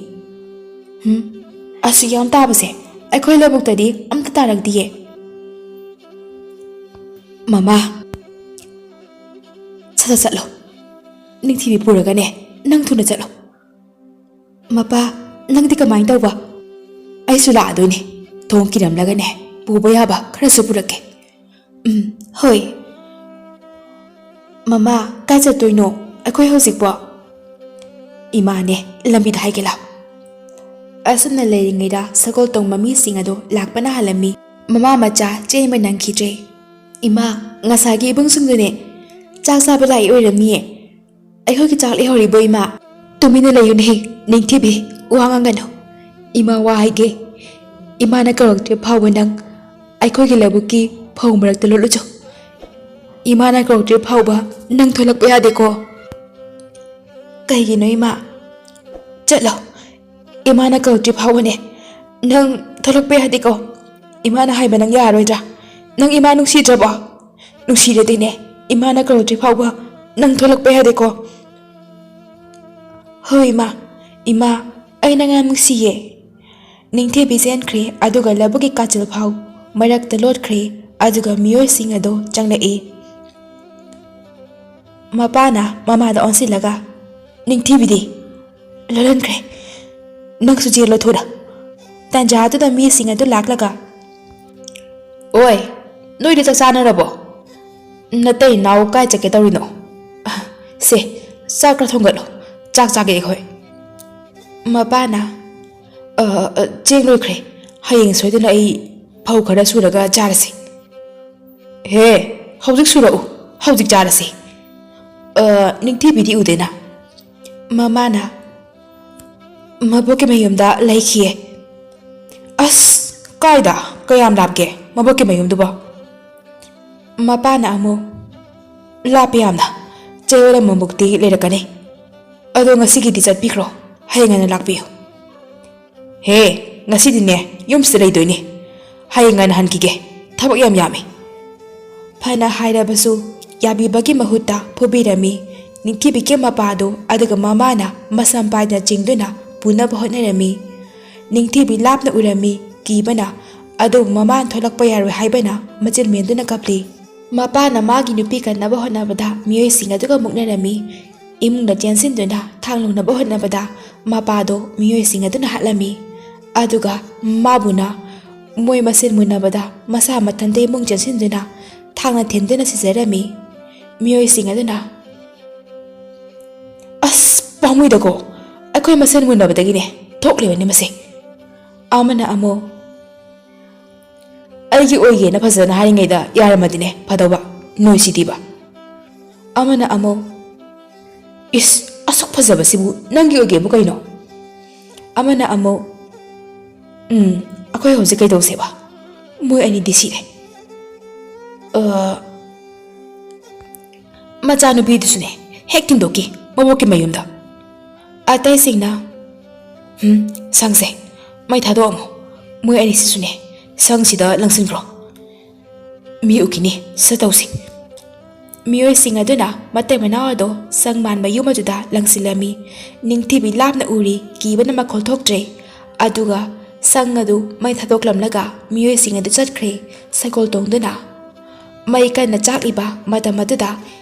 ꯑꯁꯨꯛ ꯌꯥꯝ ꯇꯥꯕꯁꯦ ꯑꯩꯈꯣꯏ ꯂꯧꯕꯨꯛꯇꯗꯤ ꯑꯝꯇ ꯇꯥꯔꯛꯇꯤꯌꯦ ꯃꯃꯥ ꯁꯠ ꯆꯠꯂꯣ ꯅꯤꯡꯊꯤꯕꯤ ꯄꯨꯔꯒꯅꯦ ꯅꯪ ꯊꯨꯅ ꯆꯠꯂꯣ ꯃꯄꯥ ꯅꯪꯗꯤ ꯀꯃꯥꯏꯅ ꯇꯧꯕ ꯑꯩꯁꯨ ꯂꯥꯛꯑꯗꯣꯏꯅꯦ ꯊꯣꯡ ꯀꯤꯔꯝꯂꯒꯅꯦ ꯄꯨꯕ ꯌꯥꯕ ꯈꯔꯁꯨ ꯄꯨꯔꯛꯀꯦ ꯍꯣꯏ ꯃꯃꯥ ꯀꯥꯏ ꯆꯠꯇꯣꯏꯅꯣ ꯑꯩꯈꯣꯏ ꯍꯧꯖꯤꯛꯄꯣ ꯏꯃꯥꯅꯦ ꯂꯝꯕꯤꯗ ꯍꯥꯏꯒꯦ ꯂꯥꯎ ꯑꯁꯨꯝꯅ ꯂꯩꯔꯤꯉꯩꯗ ꯁꯒꯣꯜ ꯇꯣꯡꯕ ꯃꯤꯁꯤꯡ ꯑꯗꯨ ꯂꯥꯛꯄꯅ ꯍꯜꯂꯝꯃꯤ ꯃꯃꯥ ꯃꯆꯥ ꯆꯦꯟꯕ ꯅꯪꯈꯤꯗ꯭ꯔꯦ ꯏꯃꯥ ꯉꯁꯥꯏꯒꯤ ꯏꯕꯨꯡꯁꯤꯡꯗꯨꯅꯦ ꯆꯥꯛ ꯆꯥꯕ ꯂꯥꯛꯏ ꯑꯣꯏꯔꯝꯅꯤꯌꯦ ꯑꯩꯈꯣꯏꯒꯤ ꯆꯥꯛ ꯂꯩꯍꯧꯔꯤꯕꯣ ꯏꯃꯥ ꯇꯨꯃꯤꯟꯅ ꯂꯩꯌꯨꯅꯦ ꯅꯤꯡꯊꯤꯕꯤ ꯋꯥ ꯉꯥꯡꯒꯅꯨ ꯏꯃꯥ ꯋꯥ ꯍꯥꯏꯒꯦ ꯏꯃꯥꯅ ꯀꯧꯔꯛꯇ꯭ꯔꯤ ꯐꯥꯎꯕ ꯅꯪ ꯑꯩꯈꯣꯏꯒꯤ ꯂꯧꯕꯨꯛꯀꯤ ꯐꯧ ꯃꯔꯛꯇ ꯂꯣꯠꯂꯨꯆꯣ ꯏꯃꯥꯅ ꯀꯧꯗ꯭ꯔꯤ ꯐꯥꯎꯕ ꯅꯪ ꯊꯣꯛꯂꯛꯄ ꯌꯥꯗꯦꯀꯣ ꯀꯩꯒꯤꯅꯣ ꯏꯃꯥ ꯆꯠꯂꯣ ꯏꯃꯥꯅ ꯀꯧꯗ꯭ꯔꯤ ꯐꯥꯎꯕꯅꯦ ꯅꯪ ꯊꯣꯛꯂꯛꯄ ꯌꯥꯗꯦꯀꯣ ꯏꯃꯥꯅ ꯍꯥꯏꯕ ꯅꯪ ꯌꯥꯔꯣꯏꯗ꯭ꯔꯥ ꯅꯪ ꯏꯃꯥ ꯅꯨꯡꯁꯤꯗ꯭ꯔꯕꯣ ꯅꯨꯡꯁꯤꯔꯗꯤꯅꯦ ꯏꯃꯥꯅ ꯀꯧꯗ꯭ꯔꯤ ꯐꯥꯎꯕ ꯅꯪ ꯊꯣꯛꯂꯛꯄ ꯌꯥꯗꯦꯀꯣ ꯍꯣꯏ ꯏꯃꯥ ꯑꯩ ꯅꯪ ꯌꯥꯝ ꯅꯨꯡꯁꯤꯌꯦ ꯅꯤꯡꯊꯤꯕꯤ ꯆꯦꯟꯈ꯭ꯔꯦ ꯑꯗꯨꯒ ꯂꯧꯕꯨꯛꯀꯤ ꯀꯥꯆꯤꯜ ꯐꯥꯎ ꯃꯔꯛꯇ ꯂꯣꯠꯈ꯭ꯔꯦ ꯑꯗꯨꯒ ꯃꯤꯑꯣꯏꯁꯤꯡ ꯑꯗꯨ ꯆꯪꯂꯛꯏ ꯃꯄꯥꯅ ꯃꯃꯥꯗ ꯑꯣꯟꯁꯤꯜꯂꯒ ꯅꯤꯡꯊꯤꯕꯤꯗꯤ ꯂꯣꯠꯍꯟꯈ꯭ꯔꯦ ꯅꯪꯁꯨ ꯆꯦꯜꯂꯣ ꯊꯨꯅ ꯇꯥꯟꯖꯥꯗꯨꯗ ꯃꯤꯁꯤꯡ ꯑꯗꯨ ꯂꯥꯛꯂꯒ ꯑꯣꯏ ꯅꯣꯏꯗꯤ ꯆꯥꯛ ꯆꯥꯅꯔꯕꯣ ꯅꯇꯩ ꯅꯥꯎ ꯀꯥꯏ ꯆꯠꯀꯦ ꯇꯧꯔꯤꯅꯣ ꯁꯦ ꯆꯥꯛ ꯈꯔ ꯊꯣꯡꯒꯠꯂꯣ ꯆꯥꯛ ꯆꯥꯒꯦ ꯑꯩꯈꯣꯏ ꯃꯄꯥꯅ ꯆꯦꯡ ꯂꯣꯏꯈ꯭ꯔꯦ ꯍꯌꯦꯡ ꯁꯣꯏꯗꯅ ꯑꯩ ꯐꯧ ꯈꯔ ꯁꯨꯔꯒ ꯆꯥꯔꯁꯤ ꯍꯦ ꯍꯧꯖꯤꯛ ꯁꯨꯔꯛꯎ ꯍꯧꯖꯤꯛ ꯆꯥꯔꯁꯤ ꯅꯤꯡꯊꯤꯕꯤꯗꯤ ꯎꯗꯦꯅ ꯃꯃꯥꯅ ꯃꯕꯣꯛꯀꯤ ꯃꯌꯨꯝꯗ ꯂꯩꯈꯤꯌꯦ ꯑꯁ ꯀꯥꯏꯗ ꯀꯌꯥꯝ ꯂꯥꯞꯀꯦ ꯃꯕꯣꯛꯀꯤ ꯃꯌꯨꯝꯗꯨꯕꯣ ꯃꯄꯥꯅ ꯑꯃꯨꯛ ꯂꯥꯞꯄꯦ ꯌꯥꯝꯅ ꯆꯌꯣꯜ ꯑꯃꯃꯨꯛꯇꯤ ꯂꯩꯔꯛꯀꯅꯤ ꯑꯗꯣ ꯉꯁꯤꯒꯤꯗꯤ ꯆꯠꯄꯤꯈ꯭ꯔꯣ ꯍꯌꯦꯡ ꯉꯟꯅ ꯂꯥꯛꯄꯤꯌꯨ ꯍꯦ ꯉꯁꯤꯗꯤꯅꯦ ꯌꯨꯝꯁꯤꯗ ꯂꯩꯗꯣꯏꯅꯤ ꯍꯌꯦꯡ ꯉꯟꯅ ꯍꯟꯈꯤꯒꯦ ꯊꯕꯛ ꯌꯥꯝ ꯌꯥꯝꯃꯤ ꯐꯅ ꯍꯥꯏꯔꯕꯁꯨ ꯌꯥꯕꯤꯕꯒꯤ ꯃꯍꯨꯠꯇ ꯐꯨꯕꯤꯔꯝꯃꯤ ꯅꯤꯡꯊꯤꯕꯤꯒꯤ ꯃꯄꯥꯗꯨ ꯑꯗꯨꯒ ꯃꯃꯥꯅ ꯃꯁꯝ ꯄꯥꯏꯗꯅ ꯆꯤꯡꯗꯨꯅ ꯄꯨꯅꯕ ꯍꯣꯠꯅꯔꯝꯃꯤ ꯅꯤꯡꯊꯤꯕꯤ ꯂꯥꯞꯅ ꯎꯔꯝꯃꯤ ꯀꯤꯕꯅ ꯑꯗꯨꯕꯨ ꯃꯃꯥꯅ ꯊꯣꯛꯂꯛꯄ ꯌꯥꯔꯣꯏ ꯍꯥꯏꯕꯅ ꯃꯆꯤꯟ ꯃꯦꯟꯗꯨꯅ ꯀꯞꯂꯤ ꯃꯄꯥꯅ ꯃꯥꯒꯤ ꯅꯨꯄꯤ ꯀꯟꯅꯕ ꯍꯣꯠꯅꯕꯗ ꯃꯤꯑꯣꯏꯁꯤꯡ ꯑꯗꯨꯒ ꯃꯨꯛꯅꯔꯝꯃꯤ ꯏꯃꯨꯡꯗ ꯆꯦꯟꯁꯤꯟꯗꯨꯅ ꯊꯥꯡꯂꯨꯅꯕ ꯍꯣꯠꯅꯕꯗ ꯃꯄꯥꯗꯣ ꯃꯤꯑꯣꯏꯁꯤꯡ ꯑꯗꯨꯅ ꯍꯥꯠꯂꯝꯃꯤ ꯑꯗꯨꯒ ꯃꯥꯕꯨꯅ ꯃꯣꯏ ꯃꯁꯦꯟ ꯃꯨꯟꯅꯕꯗ ꯃꯁꯥ ꯃꯊꯟꯇ ꯏꯃꯨꯡ ꯆꯦꯟꯁꯤꯟꯗꯨꯅ ꯊꯥꯡꯅ ꯊꯤꯟꯗꯨꯅ ꯁꯤꯖꯔꯝꯃꯤ ꯃꯤꯑꯣꯏꯁꯤꯡ ꯑꯗꯨꯅ ꯑꯁ ꯄꯥꯝꯃꯨꯏꯗꯀꯣ ꯑꯩꯈꯣꯏ ꯃꯁꯦꯟ ꯃꯨꯟꯅꯕꯗꯒꯤꯅꯦ ꯊꯣꯛꯂꯤꯕꯅꯤ ꯃꯁꯤ ꯑꯃꯅ ꯑꯃꯨꯛ ꯑꯩꯒꯤ ꯑꯣꯏꯒꯦꯅ ꯐꯖꯅ ꯍꯥꯏꯔꯤꯉꯩꯗ ꯌꯥꯔꯝꯃꯗꯤꯅꯦ ꯐꯗꯧꯕ ꯅꯣꯏꯁꯤꯗꯤꯕ ꯑꯃꯅ ꯑꯃꯨꯛ ꯏꯁ ꯑꯁꯨꯛ ꯐꯖꯕꯁꯤꯕꯨ ꯅꯪꯒꯤ ꯑꯣꯏꯒꯦꯕꯨ ꯀꯩꯅꯣ ꯑꯃꯅ ꯑꯃꯨꯛ ꯑꯩꯈꯣꯏ ꯍꯧꯖꯤꯛ ꯀꯩꯗꯧꯁꯦꯕ ꯃꯣꯏ ꯑꯅꯤꯗꯤ ꯁꯤꯔꯦ ꯃꯆꯥꯅꯨꯄꯤꯗꯨꯁꯨꯅꯦ ꯍꯦꯛ ꯊꯤꯟꯗꯣꯛꯈꯤ ꯃꯕꯣꯛꯀꯤ ꯃꯌꯨꯝꯗ ꯑꯇꯩꯁꯤꯡꯅ ꯁꯪꯁꯦ ꯃꯩ ꯊꯥꯗꯣꯛꯑꯝꯃꯣ ꯃꯣꯏ ꯑꯅꯤꯁꯤꯁꯨꯅꯦ ꯁꯪꯁꯤꯗ ꯂꯪꯁꯤꯟꯈ꯭ꯔꯣ ꯃꯤ ꯎꯈꯤꯅꯤ ꯇꯧꯁꯤ ꯃꯤꯑꯣꯏꯁꯤꯡ ꯑꯗꯨꯅ ꯃꯇꯩ ꯃꯅꯥꯎ ꯑꯗꯣ ꯁꯪ ꯃꯥꯟꯕ ꯌꯨꯝ ꯑꯗꯨꯗ ꯂꯪꯁꯤꯜꯂꯝꯃꯤ ꯅꯤꯡꯊꯤꯕꯤ ꯂꯥꯞꯅ ꯎꯔꯤ ꯀꯤꯕꯅ ꯃꯈꯣꯜ ꯊꯣꯛꯇ꯭ꯔꯦ ꯑꯗꯨꯒ ꯁꯪ ꯑꯗꯨ ꯃꯩ ꯊꯥꯗꯣꯛꯂꯝꯂꯒ ꯃꯤꯑꯣꯏꯁꯤꯡ ꯑꯗꯨ ꯆꯠꯈ꯭ꯔꯦ ꯁꯩꯀꯣꯜ ꯇꯣꯡꯗꯨꯅ ꯃꯩ ꯀꯟꯅ ꯆꯥꯛꯂꯤꯕ ꯃꯇꯝ ꯑꯗꯨꯗ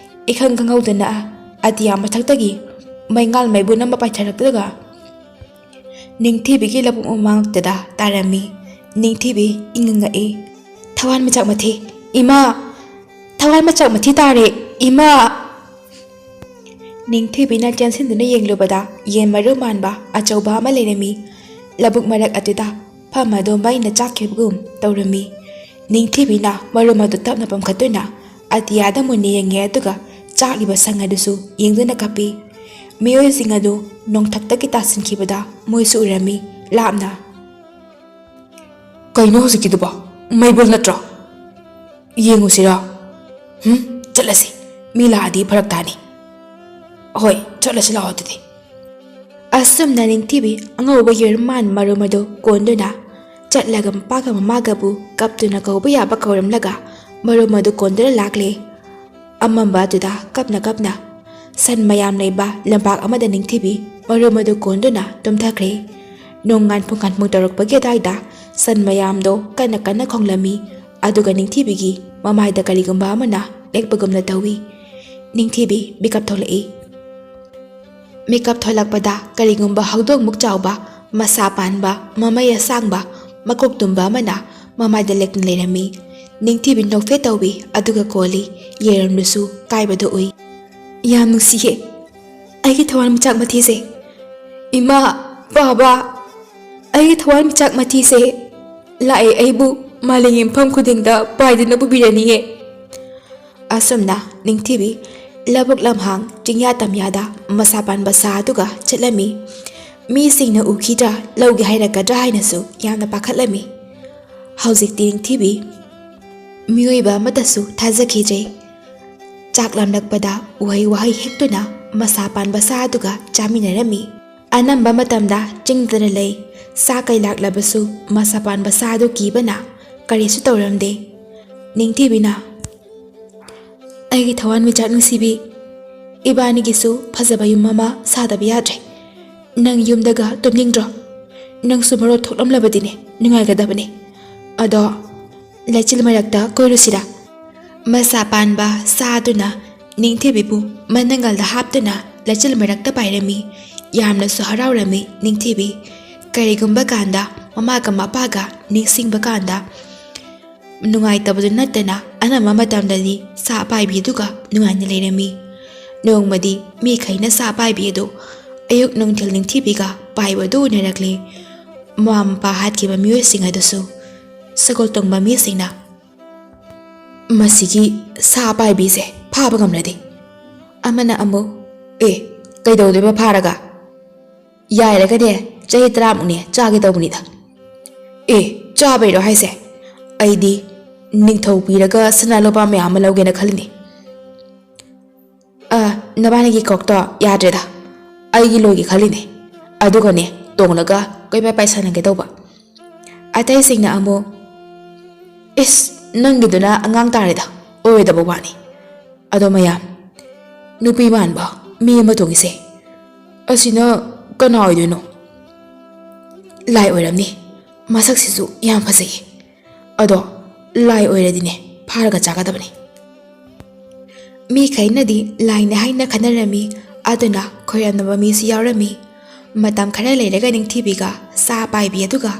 ꯏꯈꯪ ꯈꯪꯍꯧꯗꯅ ꯑꯇꯤꯌꯥ ꯃꯊꯛꯇꯒꯤ ꯃꯩꯉꯥꯜ ꯃꯩꯕꯨꯟ ꯑꯃ ꯄꯥꯏꯊꯔꯛꯂꯒ ꯅꯤꯡꯊꯤꯕꯤꯒꯤ ꯂꯧꯕꯨꯛ ꯃꯃꯥꯡꯇꯗ ꯇꯥꯔꯝꯃꯤ ꯅꯤꯡꯊꯤꯕꯤ ꯏꯪꯉꯛꯏ ꯊꯋꯥꯟꯃꯤꯆꯥꯛ ꯃꯊꯤ ꯏꯃꯥ ꯊꯋꯥꯟꯃꯤꯆꯥꯛ ꯃꯊꯤ ꯇꯥꯔꯦ ꯏꯃꯥ ꯅꯤꯡꯊꯤꯕꯤꯅ ꯆꯦꯟꯁꯤꯟꯗꯨꯅ ꯌꯦꯡꯂꯨꯕꯗ ꯌꯦꯟ ꯃꯔꯨ ꯃꯥꯟꯕ ꯑꯆꯧꯕ ꯑꯃ ꯂꯩꯔꯝꯃꯤ ꯂꯧꯕꯨꯛ ꯃꯔꯛ ꯑꯗꯨꯗ ꯐꯝ ꯑꯗꯨ ꯃꯩꯅ ꯆꯥꯛꯈꯤꯕꯒꯨꯝ ꯇꯧꯔꯝꯃꯤ ꯅꯤꯡꯊꯤꯕꯤꯅ ꯃꯔꯨꯝ ꯑꯗꯨ ꯇꯞꯅ ꯄꯝꯈꯠꯇꯨꯅ ꯑꯇꯤꯌꯥꯗ ꯃꯨꯟꯅ ꯌꯦꯡꯉꯦ ꯑꯗꯨꯒ ꯆꯥꯛꯂꯤꯕ ꯁꯪ ꯑꯗꯨꯁꯨ ꯌꯦꯡꯗꯨꯅ ꯀꯞꯄꯤ ꯃꯤꯑꯣꯏꯁꯤꯡ ꯑꯗꯨ ꯅꯣꯡꯊꯛꯇꯒꯤ ꯇꯥꯁꯤꯟꯈꯤꯕꯗ ꯃꯣꯏꯁꯨ ꯎꯔꯝꯃꯤ ꯂꯥꯞꯅ ꯀꯩꯅꯣ ꯍꯧꯖꯤꯛꯀꯤꯗꯨꯕꯣ ꯃꯩꯕꯨꯜ ꯅꯠꯇ꯭ꯔꯣ ꯌꯦꯡꯉꯨꯁꯤꯔꯣ ꯆꯠꯂꯁꯤ ꯃꯤ ꯂꯥꯛꯑꯗꯤ ꯐꯔꯛ ꯇꯥꯅꯤ ꯍꯣꯏ ꯆꯠꯂꯁꯤ ꯂꯥꯛꯑꯣ ꯑꯗꯨꯗꯤ ꯑꯁꯨꯝꯅ ꯅꯤꯡꯊꯤꯕꯤ ꯑꯉꯧꯕ ꯌꯦꯔꯨꯝ ꯃꯥꯟꯕ ꯃꯔꯨꯝ ꯑꯗꯨ ꯀꯣꯟꯗꯨꯅ ꯆꯠꯂꯒ ꯃꯄꯥꯒ ꯃꯃꯥꯒꯕꯨ ꯀꯞꯇꯨꯅ ꯀꯧꯕ ꯌꯥꯕ ꯀꯧꯔꯝꯂꯒ ꯃꯔꯨꯝ ꯑꯗꯨ ꯀꯣꯟꯗꯨꯅ ꯂꯥꯛꯂꯦ ꯑꯃꯝꯕ ꯑꯗꯨꯗ ꯀꯞꯅ ꯀꯞꯅ ꯁꯟ ꯃꯌꯥꯝ ꯂꯩꯕ ꯂꯝꯄꯥꯛ ꯑꯃꯗ ꯅꯤꯡꯊꯤꯕꯤ ꯃꯔꯨꯝ ꯑꯗꯨ ꯀꯣꯟꯗꯨꯅ ꯇꯨꯝꯊꯈ꯭ꯔꯦ ꯅꯣꯡꯉꯥꯟ ꯄꯨꯡꯉꯥꯟꯃꯨꯛ ꯇꯧꯔꯛꯄꯒꯤ ꯑꯗꯨꯋꯥꯏꯗ ꯁꯟ ꯃꯌꯥꯝꯗꯣ ꯀꯟꯅ ꯀꯟꯅ ꯈꯣꯡꯂꯝꯃꯤ ꯑꯗꯨꯒ ꯅꯤꯡꯊꯤꯕꯤꯒꯤ ꯃꯃꯥꯏꯗ ꯀꯔꯤꯒꯨꯝꯕ ꯑꯃꯅ ꯂꯦꯛꯄꯒꯨꯝꯅ ꯇꯧꯏ ꯅꯤꯡꯊꯤꯕꯤ ꯃꯤꯀꯞ ꯊꯣꯛꯂꯛꯏ ꯃꯤꯀꯞ ꯊꯣꯛꯂꯛꯄꯗ ꯀꯔꯤꯒꯨꯝꯕ ꯍꯧꯗꯣꯡꯃꯨꯛ ꯆꯥꯎꯕ ꯃꯁꯥ ꯄꯥꯟꯕ ꯃꯃꯩ ꯑꯁꯥꯡꯕ ꯃꯀꯣꯛ ꯇꯨꯝꯕ ꯑꯃꯅ ꯃꯃꯥꯏꯗ ꯂꯦꯛꯇꯨꯅ ꯂꯩꯔꯝꯃꯤ ꯅꯤꯡꯊꯤꯕꯤ ꯅꯣꯛꯐꯦꯠ ꯇꯧꯏ ꯑꯗꯨꯒ ꯀꯣꯜꯂꯤ ꯌꯦꯔꯨꯝꯗꯨꯁꯨ ꯀꯥꯏꯕꯗꯨ ꯎꯏ ꯌꯥꯝ ꯅꯨꯡꯁꯤꯌꯦ ꯑꯩꯒꯤ ꯊꯋꯥꯟꯃꯤꯆꯥꯛ ꯃꯊꯤꯁꯦ ꯏꯃꯥ ꯕꯥꯕꯥ ꯑꯩꯒꯤ ꯊꯋꯥꯟꯃꯤꯆꯥꯛ ꯃꯊꯤꯁꯦ ꯂꯥꯛꯑꯦ ꯑꯩꯕꯨ ꯃꯥꯂꯦꯝꯒꯤ ꯃꯐꯝ ꯈꯨꯗꯤꯡꯗ ꯄꯥꯏꯗꯨꯅ ꯄꯨꯕꯤꯔꯅꯤꯌꯦ ꯑꯁꯨꯝꯅ ꯅꯤꯡꯊꯤꯕꯤ ꯂꯧꯕꯨꯛ ꯂꯝꯍꯥꯡ ꯆꯤꯡꯌꯥ ꯇꯝꯌꯥꯗ ꯃꯁꯥ ꯄꯥꯟꯕ ꯁꯥ ꯑꯗꯨꯒ ꯆꯠꯂꯝꯃꯤ ꯃꯤꯁꯤꯡꯅ ꯎꯈꯤꯗ꯭ꯔꯥ ꯂꯧꯒꯦ ꯍꯥꯏꯔꯛꯀꯗ꯭ꯔꯥ ꯍꯥꯏꯅꯁꯨ ꯌꯥꯝꯅ ꯄꯥꯈꯠꯂꯝꯃꯤ ꯍꯧꯖꯤꯛꯇꯤ ꯅꯤꯡꯊꯤꯕꯤ ꯃꯤꯑꯣꯏꯕ ꯑꯃꯇꯁꯨ ꯊꯥꯖꯈꯤꯗ꯭ꯔꯦ ꯆꯥꯛ ꯂꯥꯝꯂꯛꯄꯗ ꯎꯍꯩ ꯋꯥꯍꯩ ꯍꯦꯛꯇꯨꯅ ꯃꯁꯥ ꯄꯥꯟꯕ ꯁꯥ ꯑꯗꯨꯒ ꯆꯥꯃꯤꯟꯅꯔꯝꯃꯤ꯫ ꯑꯅꯝꯕ ꯃꯇꯝꯗ ꯆꯤꯡꯗꯅ ꯂꯩ꯫ ꯁꯥ ꯀꯩ ꯂꯥꯛꯂꯕꯁꯨ ꯃꯁꯥ ꯄꯥꯟꯕ ꯁꯥ ꯑꯗꯨ ꯀꯤꯕꯅ ꯀꯔꯤꯁꯨ ꯇꯧꯔꯝꯗꯦ꯫ ꯅꯤꯡꯊꯤꯕꯤꯅ "ꯑꯩꯒꯤ ꯊꯋꯥꯟꯃꯤꯆꯥꯛ ꯅꯨꯡꯁꯤꯕꯤ, ꯏꯕꯥꯅꯤꯒꯤꯁꯨ ꯐꯖꯕ ꯌꯨꯝ ꯑꯃ ꯁꯥꯗꯕ ꯌꯥꯗ꯭ꯔꯦ꯫ ꯅꯪ ꯌꯨꯝꯗꯒ ꯇꯨꯝꯅꯤꯡꯗ꯭ꯔꯣ? ꯅꯪꯁꯨ ꯃꯔꯣ ꯊꯣꯛꯂꯝꯂꯕꯗꯤꯅꯦ ꯅꯨꯡꯉꯥꯏꯒꯗꯕꯅꯤ꯫ ꯑꯗꯣ ꯂꯩꯆꯤꯜ ꯃꯔꯛꯇ ꯀꯣꯏꯔꯨꯁꯤꯔꯥ?" ꯃꯁꯥ ꯄꯥꯟꯕ ꯁꯥ ꯑꯗꯨꯅ ꯅꯤꯡꯊꯤꯕꯤꯕꯨ ꯃꯅꯪꯒꯜꯗ ꯍꯥꯞꯇꯨꯅ ꯂꯩꯆꯤꯜ ꯃꯔꯛꯇ ꯄꯥꯏꯔꯝꯃꯤ꯫ ꯌꯥꯝꯅꯁꯨ ꯍꯔꯥꯎꯔꯝꯃꯤ ꯅꯤꯡꯊꯤꯕꯤ꯫ ꯀꯔꯤꯒꯨꯝꯕ ꯀꯥꯟꯗ ꯃꯃꯥꯒ ꯃꯄꯥꯒ ꯅꯤꯡꯁꯤꯡꯕ ꯀꯥꯟꯗ ꯅꯨꯡꯉꯥꯏꯇꯕꯗꯨ ꯅꯠꯇꯅ ꯑꯅꯝꯕ ꯃꯇꯝꯗꯗꯤ ꯁꯥ ꯑꯄꯥꯏꯕꯤ ꯑꯗꯨꯒ ꯅꯨꯡꯉꯥꯏꯅ ꯂꯩꯔꯝꯃꯤ꯫ ꯅꯣꯡꯃꯗꯤ ꯃꯤꯈꯩꯅ ꯁꯥ ꯑꯄꯥꯏꯕꯤ ꯑꯗꯨ ꯑꯌꯨꯛ ꯅꯨꯡꯊꯤꯜ ꯅꯤꯡꯊꯤꯕꯤꯒ ꯄꯥꯏꯕꯗꯨ ꯎꯅꯔꯛꯂꯤ꯫ ꯃꯃꯥ ꯃꯄꯥ ꯍꯥꯠꯈꯤꯕ ꯃꯤꯑꯣꯏꯁꯤꯡ ꯑꯗꯨꯁꯨ ꯁꯒꯣꯜ ꯇꯣꯡꯕ ꯃꯤꯁꯤꯡꯅ "ꯃꯁꯤꯒꯤ ꯁꯥ ꯑꯄꯥꯏꯕꯤꯁꯦ ꯐꯥꯕ ꯉꯝꯂꯗꯤ?" ꯑꯃꯅ ꯑꯃꯨꯛ "ꯀꯩꯗꯧꯗꯣꯏꯕ ꯐꯥꯔꯒ? ꯌꯥꯏꯔꯒꯅꯦ ꯆꯍꯤ 10ꯃꯨꯛꯅꯦ ꯆꯥꯒꯦ ꯇꯧꯕꯅꯤꯗ." ꯆꯥꯕꯩꯔꯣ ꯍꯥꯏꯁꯦ? ꯑꯩꯗꯤ ꯅꯤꯡꯊꯧ ꯄꯤꯔꯒ ꯁꯅꯥ ꯂꯨꯄꯥ ꯃꯌꯥꯝ ꯑꯃ ꯂꯧꯒꯦꯅ ꯈꯜꯂꯤꯅꯤ꯫ ꯅꯕꯥꯅꯤꯒꯤ ꯀꯣꯛꯇꯣ ꯌꯥꯗ꯭ꯔꯦꯗ꯫ ꯑꯩꯒꯤ ꯂꯣꯏꯒꯦ ꯈꯜꯂꯤꯅꯦ, ꯑꯗꯨꯒꯅꯦ ꯇꯣꯡꯂꯒ ꯀꯣꯏꯄꯥꯏ ꯄꯥꯏꯁꯟꯅꯒꯦ ꯇꯧꯕ꯫ ꯑꯇꯩꯁꯤꯡꯅ ꯑꯃꯨꯛ "ꯅꯪꯒꯤꯗꯨꯅ ꯑꯉꯥꯡ ꯇꯥꯔꯦꯗ, ꯑꯣꯏꯔꯣꯏꯗꯕ ꯋꯥꯅꯤ꯫ ꯑꯗꯣ ꯃꯌꯥꯝ, ꯅꯨꯄꯤ ꯃꯥꯟꯕ ꯃꯤ ꯑꯃ ꯇꯣꯡꯉꯤꯁꯦ ꯑꯁꯤꯅ ꯀꯅꯥ ꯑꯣꯏꯗꯣꯏꯅꯣ?" "ꯂꯥꯏ ꯑꯣꯏꯔꯝꯅꯤ, ꯃꯁꯛꯁꯤꯁꯨ ꯌꯥꯝ ꯐꯖꯩꯌꯦ꯫ ꯑꯗꯣ ꯂꯥꯏ ꯑꯣꯏꯔꯗꯤꯅꯦ ꯐꯥꯔꯒ ꯆꯥꯒꯗꯕꯅꯤ." ꯃꯤꯈꯩꯅꯗꯤ ꯂꯥꯏꯅꯦ ꯍꯥꯏꯅ ꯈꯟꯅꯔꯝꯃꯤ, ꯑꯗꯨꯅ ꯈꯣꯏꯔꯝꯅꯕ ꯃꯤꯁꯨ ꯌꯥꯎꯔꯝꯃꯤ꯫ ꯃꯇꯝ ꯈꯔ ꯂꯩꯔꯒ ꯅꯤꯡꯊꯤꯕꯤꯒ ꯁꯥ ꯄꯥꯏꯕꯤ ꯑꯗꯨꯒ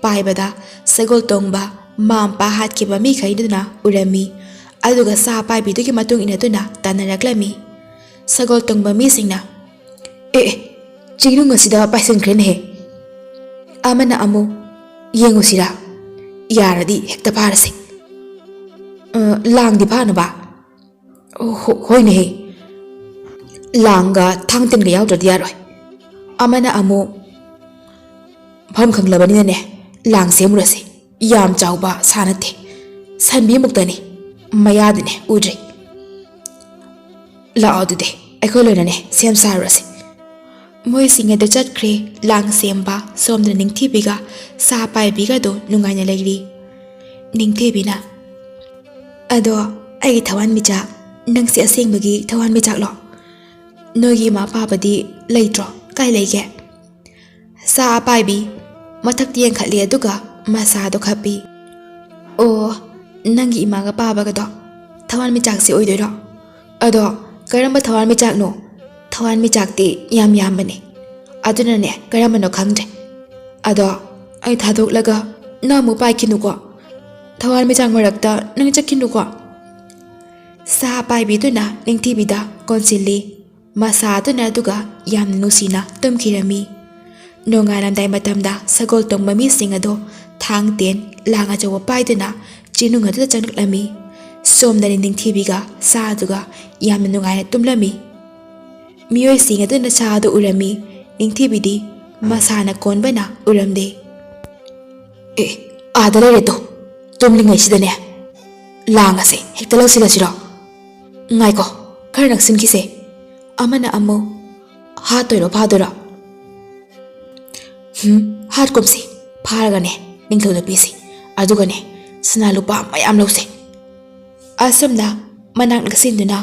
ꯄꯥꯏꯕꯗ ꯁꯒꯣꯜ ꯇꯣꯡꯕ ꯃꯃꯥ ꯃꯄꯥ ꯍꯥꯠꯈꯤꯕ ꯃꯤꯈꯩꯗꯨꯅ ꯎꯔꯝꯃꯤ, ꯑꯗꯨꯒ ꯁꯥ ꯄꯥꯏꯕꯤꯗꯨꯒꯤ ꯃꯇꯨꯡ ꯏꯟꯅꯗꯨꯅ ꯇꯥꯟꯅꯔꯛꯂꯝꯃꯤ꯫ ꯁꯒꯣꯜ ꯇꯣꯡꯕ ꯃꯤꯁꯤꯡꯅ "ꯆꯤꯡꯅꯨꯡ ꯑꯁꯤꯗ ꯄꯥꯏꯁꯤꯟꯈ꯭ꯔꯦꯅꯦꯍꯦ." ꯑꯃꯅ ꯑꯃꯨꯛ "ꯌꯦꯡꯉꯨꯁꯤꯔꯥ? ꯌꯥꯔꯗꯤ ꯍꯦꯛꯇ ꯐꯥꯔꯁꯤ." "ꯂꯥꯡꯗꯤ ꯐꯥꯅꯕ?" "ꯍꯣꯏꯅꯦꯍꯦ, ꯂꯥꯡꯒ ꯊꯥꯡ ꯇꯤꯟꯒ ꯌꯥꯎꯗ꯭ꯔꯗꯤ ꯌꯥꯔꯣꯏ." ꯑꯃꯅ ꯑꯃꯨꯛ "ꯃꯐꯝ ꯈꯪꯂꯕꯅꯤꯅꯅꯦ ꯂꯥꯡ ꯁꯦꯝꯃꯨꯔꯁꯤ꯫ ꯌꯥꯝ ꯆꯥꯎꯕ ꯁꯥ ꯅꯠꯇꯦ, ꯁꯟꯕꯤꯃꯨꯛꯇꯅꯤ, ꯃꯌꯥꯗꯤꯅꯦ ꯎꯗ꯭ꯔꯤ." "ꯂꯥꯛꯑꯣ ꯑꯗꯨꯗꯤ ꯑꯩꯈꯣꯏ ꯂꯣꯏꯅꯅꯦ ꯁꯦꯝ ꯁꯥꯔꯨꯔꯁꯤ." ꯃꯣꯏꯁꯤꯡ ꯑꯗꯨ ꯆꯠꯈ꯭ꯔꯦ ꯂꯥꯡ ꯁꯦꯝꯕ꯫ ꯁꯣꯝꯗ ꯅꯤꯡꯊꯤꯕꯤꯒ ꯁꯥ ꯄꯥꯏꯕꯤꯒꯗꯣ ꯅꯨꯡꯉꯥꯏꯅ ꯂꯩꯔꯤ꯫ ꯅꯤꯡꯊꯤꯕꯤꯅ "ꯑꯗꯣ ꯑꯩꯒꯤ ꯊꯋꯥꯟꯃꯤꯆꯥꯛ, ꯅꯪꯁꯦ ꯑꯁꯦꯡꯕꯒꯤ ꯊꯋꯥꯟꯃꯤꯆꯥꯛꯂꯣ? ꯅꯣꯏꯒꯤ ꯏꯃꯥ ꯄꯥꯕꯗꯤ ꯂꯩꯇ꯭ꯔꯣ? ꯀꯥꯏ ꯂꯩꯒꯦ?" ꯁꯥ ꯑꯄꯥꯏꯕꯤ ꯃꯊꯛꯇ ꯌꯦꯡꯈꯠꯂꯤ ꯑꯗꯨꯒ ꯃꯁꯥꯗꯣ ꯈꯞꯄꯤ꯫ "ꯑꯣ, ꯅꯪꯒꯤ ꯏꯃꯥꯒ ꯄꯥꯕꯒꯗꯣ ꯊꯋꯥꯟꯃꯤꯆꯥꯛꯁꯦ ꯑꯣꯏꯗꯣꯏꯔꯣ? ꯑꯗꯣ ꯀꯔꯝꯕ ꯊꯋꯥꯟꯃꯤꯆꯥꯛꯅꯣ? ꯊꯋꯥꯟꯃꯤꯆꯥꯛꯇꯤ ꯌꯥꯝ ꯌꯥꯝꯕꯅꯦ, ꯑꯗꯨꯅꯅꯦ ꯀꯔꯝꯕꯅꯣ ꯈꯪꯗ꯭ꯔꯦ꯫ ꯑꯗꯣ ꯑꯩ ꯊꯥꯗꯣꯛꯂꯒ ꯅꯪ ꯑꯃꯨꯛ ꯄꯥꯏꯈꯤꯅꯨꯀꯣ, ꯊꯋꯥꯟꯃꯤꯆꯥꯛ ꯃꯔꯛꯇ ꯅꯪ ꯆꯠꯈꯤꯅꯨꯀꯣ." ꯁꯥ ꯄꯥꯏꯕꯤꯗꯨꯅ ꯅꯤꯡꯊꯤꯕꯤꯗ ꯀꯣꯟꯁꯤꯜꯂꯤ꯫ ꯃꯁꯥ ꯑꯗꯨꯅ ꯑꯗꯨꯒ ꯌꯥꯝꯅ ꯅꯨꯡꯁꯤꯅ ꯇꯨꯝꯈꯤꯔꯝꯃꯤ꯫ ꯅꯣꯡꯉꯥꯜꯂꯝꯗꯥꯏ ꯃꯇꯝꯗ ꯁꯒꯣꯜ ꯇꯣꯡꯕ ꯃꯤꯁꯤꯡ ꯑꯗꯣ ꯊꯥꯡ ꯇꯦꯟ ꯂꯥꯡ ꯑꯆꯧꯕ ꯄꯥꯏꯗꯨꯅ ꯆꯤꯅꯨꯡ ꯑꯗꯨꯗ ꯆꯪꯂꯛꯂꯝꯃꯤ꯫ ꯁꯣꯝꯗꯅꯤ ꯅꯤꯡꯊꯤꯕꯤꯒ ꯁꯥ ꯑꯗꯨꯒ ꯌꯥꯝꯅ ꯅꯨꯡꯉꯥꯏꯅ ꯇꯨꯝꯂꯝꯃꯤ꯫ ꯃꯤꯑꯣꯏꯁꯤꯡ ꯑꯗꯨꯅ ꯁꯥ ꯑꯗꯨ ꯎꯔꯝꯃꯤ, ꯅꯤꯡꯊꯤꯕꯤꯗꯤ ꯃꯁꯥꯅ ꯀꯣꯟꯕꯅ ꯎꯔꯝꯗꯦ꯫ "ꯑꯥꯗ ꯂꯩꯔꯦꯗꯣ, ꯇꯨꯝꯂꯤꯉꯩꯁꯤꯗꯅꯦ ꯂꯥꯡ ꯑꯁꯦ ꯍꯦꯛꯇ ꯂꯧꯁꯤꯜꯂꯁꯤꯔꯣ? ꯉꯥꯏꯀꯣ, ꯈꯔ ꯅꯛꯁꯤꯟꯈꯤꯁꯦ." ꯑꯃꯅ ꯑꯃꯨꯛ "ꯍꯥꯠꯇꯣꯏꯔꯣ ꯐꯥꯗꯣꯏꯔꯣ?" "ꯍꯥꯠꯀꯨꯝꯁꯤ, ꯐꯥꯔꯒꯅꯦ ꯅꯤꯡꯊꯧ ꯅꯨꯄꯤꯁꯤ, ꯑꯗꯨꯒꯅꯦ ꯁꯅꯥ ꯂꯨꯄꯥ ꯃꯌꯥꯝ ꯂꯧꯁꯦ." ꯑꯁꯨꯝꯅ ꯃꯅꯥꯛ ꯅꯛꯁꯤꯟꯗꯨꯅ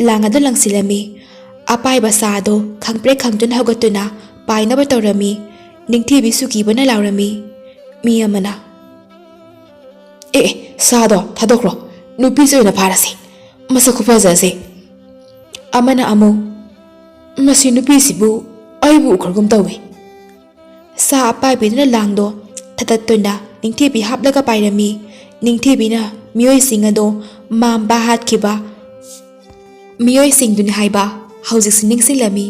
ꯂꯥꯡ ꯑꯗꯨ ꯂꯪꯁꯤꯜꯂꯝꯃꯤ꯫ ꯑꯄꯥꯏꯕ ꯁꯥ ꯑꯗꯣ ꯈꯪꯄ꯭ꯔꯦꯛ ꯈꯪꯗꯨꯅ ꯍꯧꯒꯠꯇꯨꯅ ꯄꯥꯏꯅꯕ ꯇꯧꯔꯝꯃꯤ꯫ ꯅꯤꯡꯊꯤꯕꯤꯁꯨ ꯀꯤꯕꯅ ꯂꯥꯎꯔꯝꯃꯤ꯫ ꯃꯤ ꯑꯃꯅ "ꯁꯥꯗꯣ ꯊꯥꯗꯣꯛꯈ꯭ꯔꯣ, ꯅꯨꯄꯤꯁꯤ ꯑꯣꯏꯅ ꯐꯥꯔꯁꯤ, ꯃꯁꯛ ꯈꯨꯐꯖꯁꯦ." ꯑꯃꯅ ꯑꯃꯨꯛ "ꯃꯁꯤ ꯅꯨꯄꯤꯁꯤꯕꯨ ꯑꯩꯕꯨ ꯎꯈ꯭ꯔꯒꯨꯝ ꯇꯧꯏ." ꯁꯥ ꯑꯄꯥꯏꯕꯤꯗꯨꯅ ꯂꯥꯡꯗꯣ ꯊꯗꯠꯇꯨꯅ ꯅꯤꯡꯊꯤꯕꯤ ꯍꯥꯞꯂꯒ ꯄꯥꯏꯔꯝꯃꯤ꯫ ꯅꯤꯡꯊꯤꯕꯤꯅ ꯃꯤꯑꯣꯏꯁꯤꯡ ꯑꯗꯣ ꯃꯥꯝꯕ ꯍꯥꯠꯈꯤꯕ ꯃꯤꯑꯣꯏꯁꯤꯡꯗꯨꯅꯤ ꯍꯥꯏꯕ ꯍꯧꯖꯤꯛꯁꯨ ꯅꯤꯡꯁꯤꯡꯂꯝꯃꯤ꯫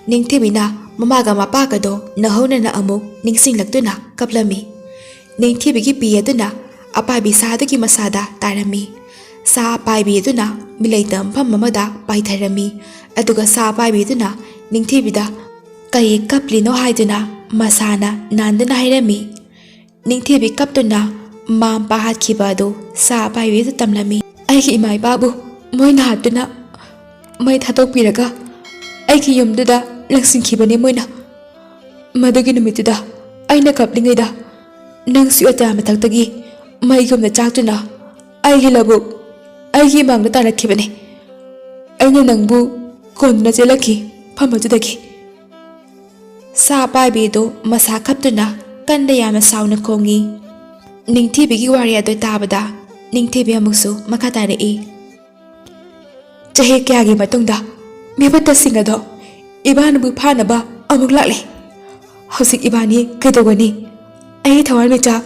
ꯅꯤꯡꯊꯤꯕꯤꯅ ꯃꯃꯥꯒ ꯃꯄꯥꯒꯗꯣ ꯅꯧꯍꯧꯅꯅ ꯑꯃꯨꯛ ꯅꯤꯡꯁꯤꯡꯂꯛꯇꯨꯅ ꯀꯞꯂꯝꯃꯤ꯫ ꯅꯤꯡꯊꯤꯕꯤꯒꯤ ꯄꯤ ꯑꯗꯨꯅ ꯑꯄꯥꯏꯕꯤ ꯁꯥꯗꯨꯒꯤ ꯃꯁꯥꯗ ꯇꯥꯔꯝꯃꯤ꯫ ꯁꯥ ꯑꯄꯥꯏꯕꯤ ꯑꯗꯨꯅ ꯃꯤꯂꯩꯇ ꯃꯐꯝ ꯑꯃꯗ ꯄꯥꯏꯊꯔꯝꯃꯤ, ꯑꯗꯨꯒ ꯁꯥ ꯑꯄꯥꯏꯕꯤꯗꯨꯅ ꯅꯤꯡꯊꯤꯕꯤꯗ ꯀꯩ ꯀꯞꯂꯤꯅꯣ ꯍꯥꯏꯗꯨꯅ ꯃꯁꯥꯅ ꯅꯥꯟꯗꯨꯅ ꯍꯥꯏꯔꯝꯃꯤ꯫ ꯅꯤꯡꯊꯤꯕꯤ ꯀꯞꯇꯨꯅ ꯃꯥꯝꯄꯥ ꯍꯥꯠꯈꯤꯕ ꯑꯗꯨ ꯁꯥ ꯑꯄꯥꯏꯕꯤꯗ ꯇꯝꯂꯝꯃꯤ꯫ "ꯑꯩꯒꯤ ꯏꯃꯥ ꯏꯄꯥꯕꯨ ꯃꯣꯏꯅ ꯍꯥꯠꯇꯨꯅ ꯃꯩ ꯊꯥꯗꯣꯛꯄꯤꯔꯒ ꯑꯩꯒꯤ ꯌꯨꯝꯗꯨꯗ ꯂꯪꯁꯤꯟꯈꯤꯕꯅꯤ ꯃꯣꯏꯅ꯫ ꯃꯗꯨꯒꯤ ꯅꯨꯃꯤꯠꯇꯨꯗ ꯑꯩꯅ ꯀꯞꯂꯤꯉꯩꯗ ꯅꯪꯁꯨ ꯑꯇꯤꯌꯥ ꯃꯊꯛꯇꯒꯤ ꯃꯩꯒꯨꯝꯅ ꯆꯥꯛꯇꯨꯅ ꯑꯩꯒꯤ ꯂꯧꯕꯨꯛ ꯑꯩꯒꯤ ꯏꯃꯥꯡꯗ ꯇꯥꯔꯛꯈꯤꯕꯅꯤ꯫ ꯑꯩꯅ ꯅꯪꯕꯨ ꯀꯣꯟꯗꯨꯅ ꯆꯦꯜꯂꯛꯈꯤ ꯐꯝꯕꯗꯨꯗꯒꯤ꯫ ꯁꯥ ꯄꯥꯏꯕꯤꯗꯨ ꯃꯁꯥ ꯈꯞꯇꯨꯅ ꯀꯟꯅ ꯌꯥꯝꯅ ꯁꯥꯎꯅ ꯈꯣꯡꯉꯤ꯫ ꯅꯤꯡꯊꯤꯕꯤꯒꯤ ꯋꯥꯔꯤ ꯑꯗꯨ ꯇꯥꯕꯗ ꯅꯤꯡꯊꯤꯕꯤ ꯑꯃꯨꯛꯁꯨ ꯃꯈꯥ ꯇꯥꯔꯛꯏ꯫ ꯆꯍꯤ ꯀꯌꯥꯒꯤ ꯃꯇꯨꯡꯗ ꯃꯤꯐꯠꯇꯁꯤꯡ ꯑꯗꯣ ꯏꯕꯥꯅꯤꯕꯨ ꯐꯥꯅꯕ ꯑꯃꯨꯛ ꯂꯥꯛꯂꯦ꯫ ꯍꯧꯖꯤꯛ ꯏꯕꯥꯅꯤ ꯀꯩꯗꯧꯒꯅꯤ? ꯑꯩꯒꯤ ꯊꯋꯥꯟꯃꯤꯆꯥꯛ,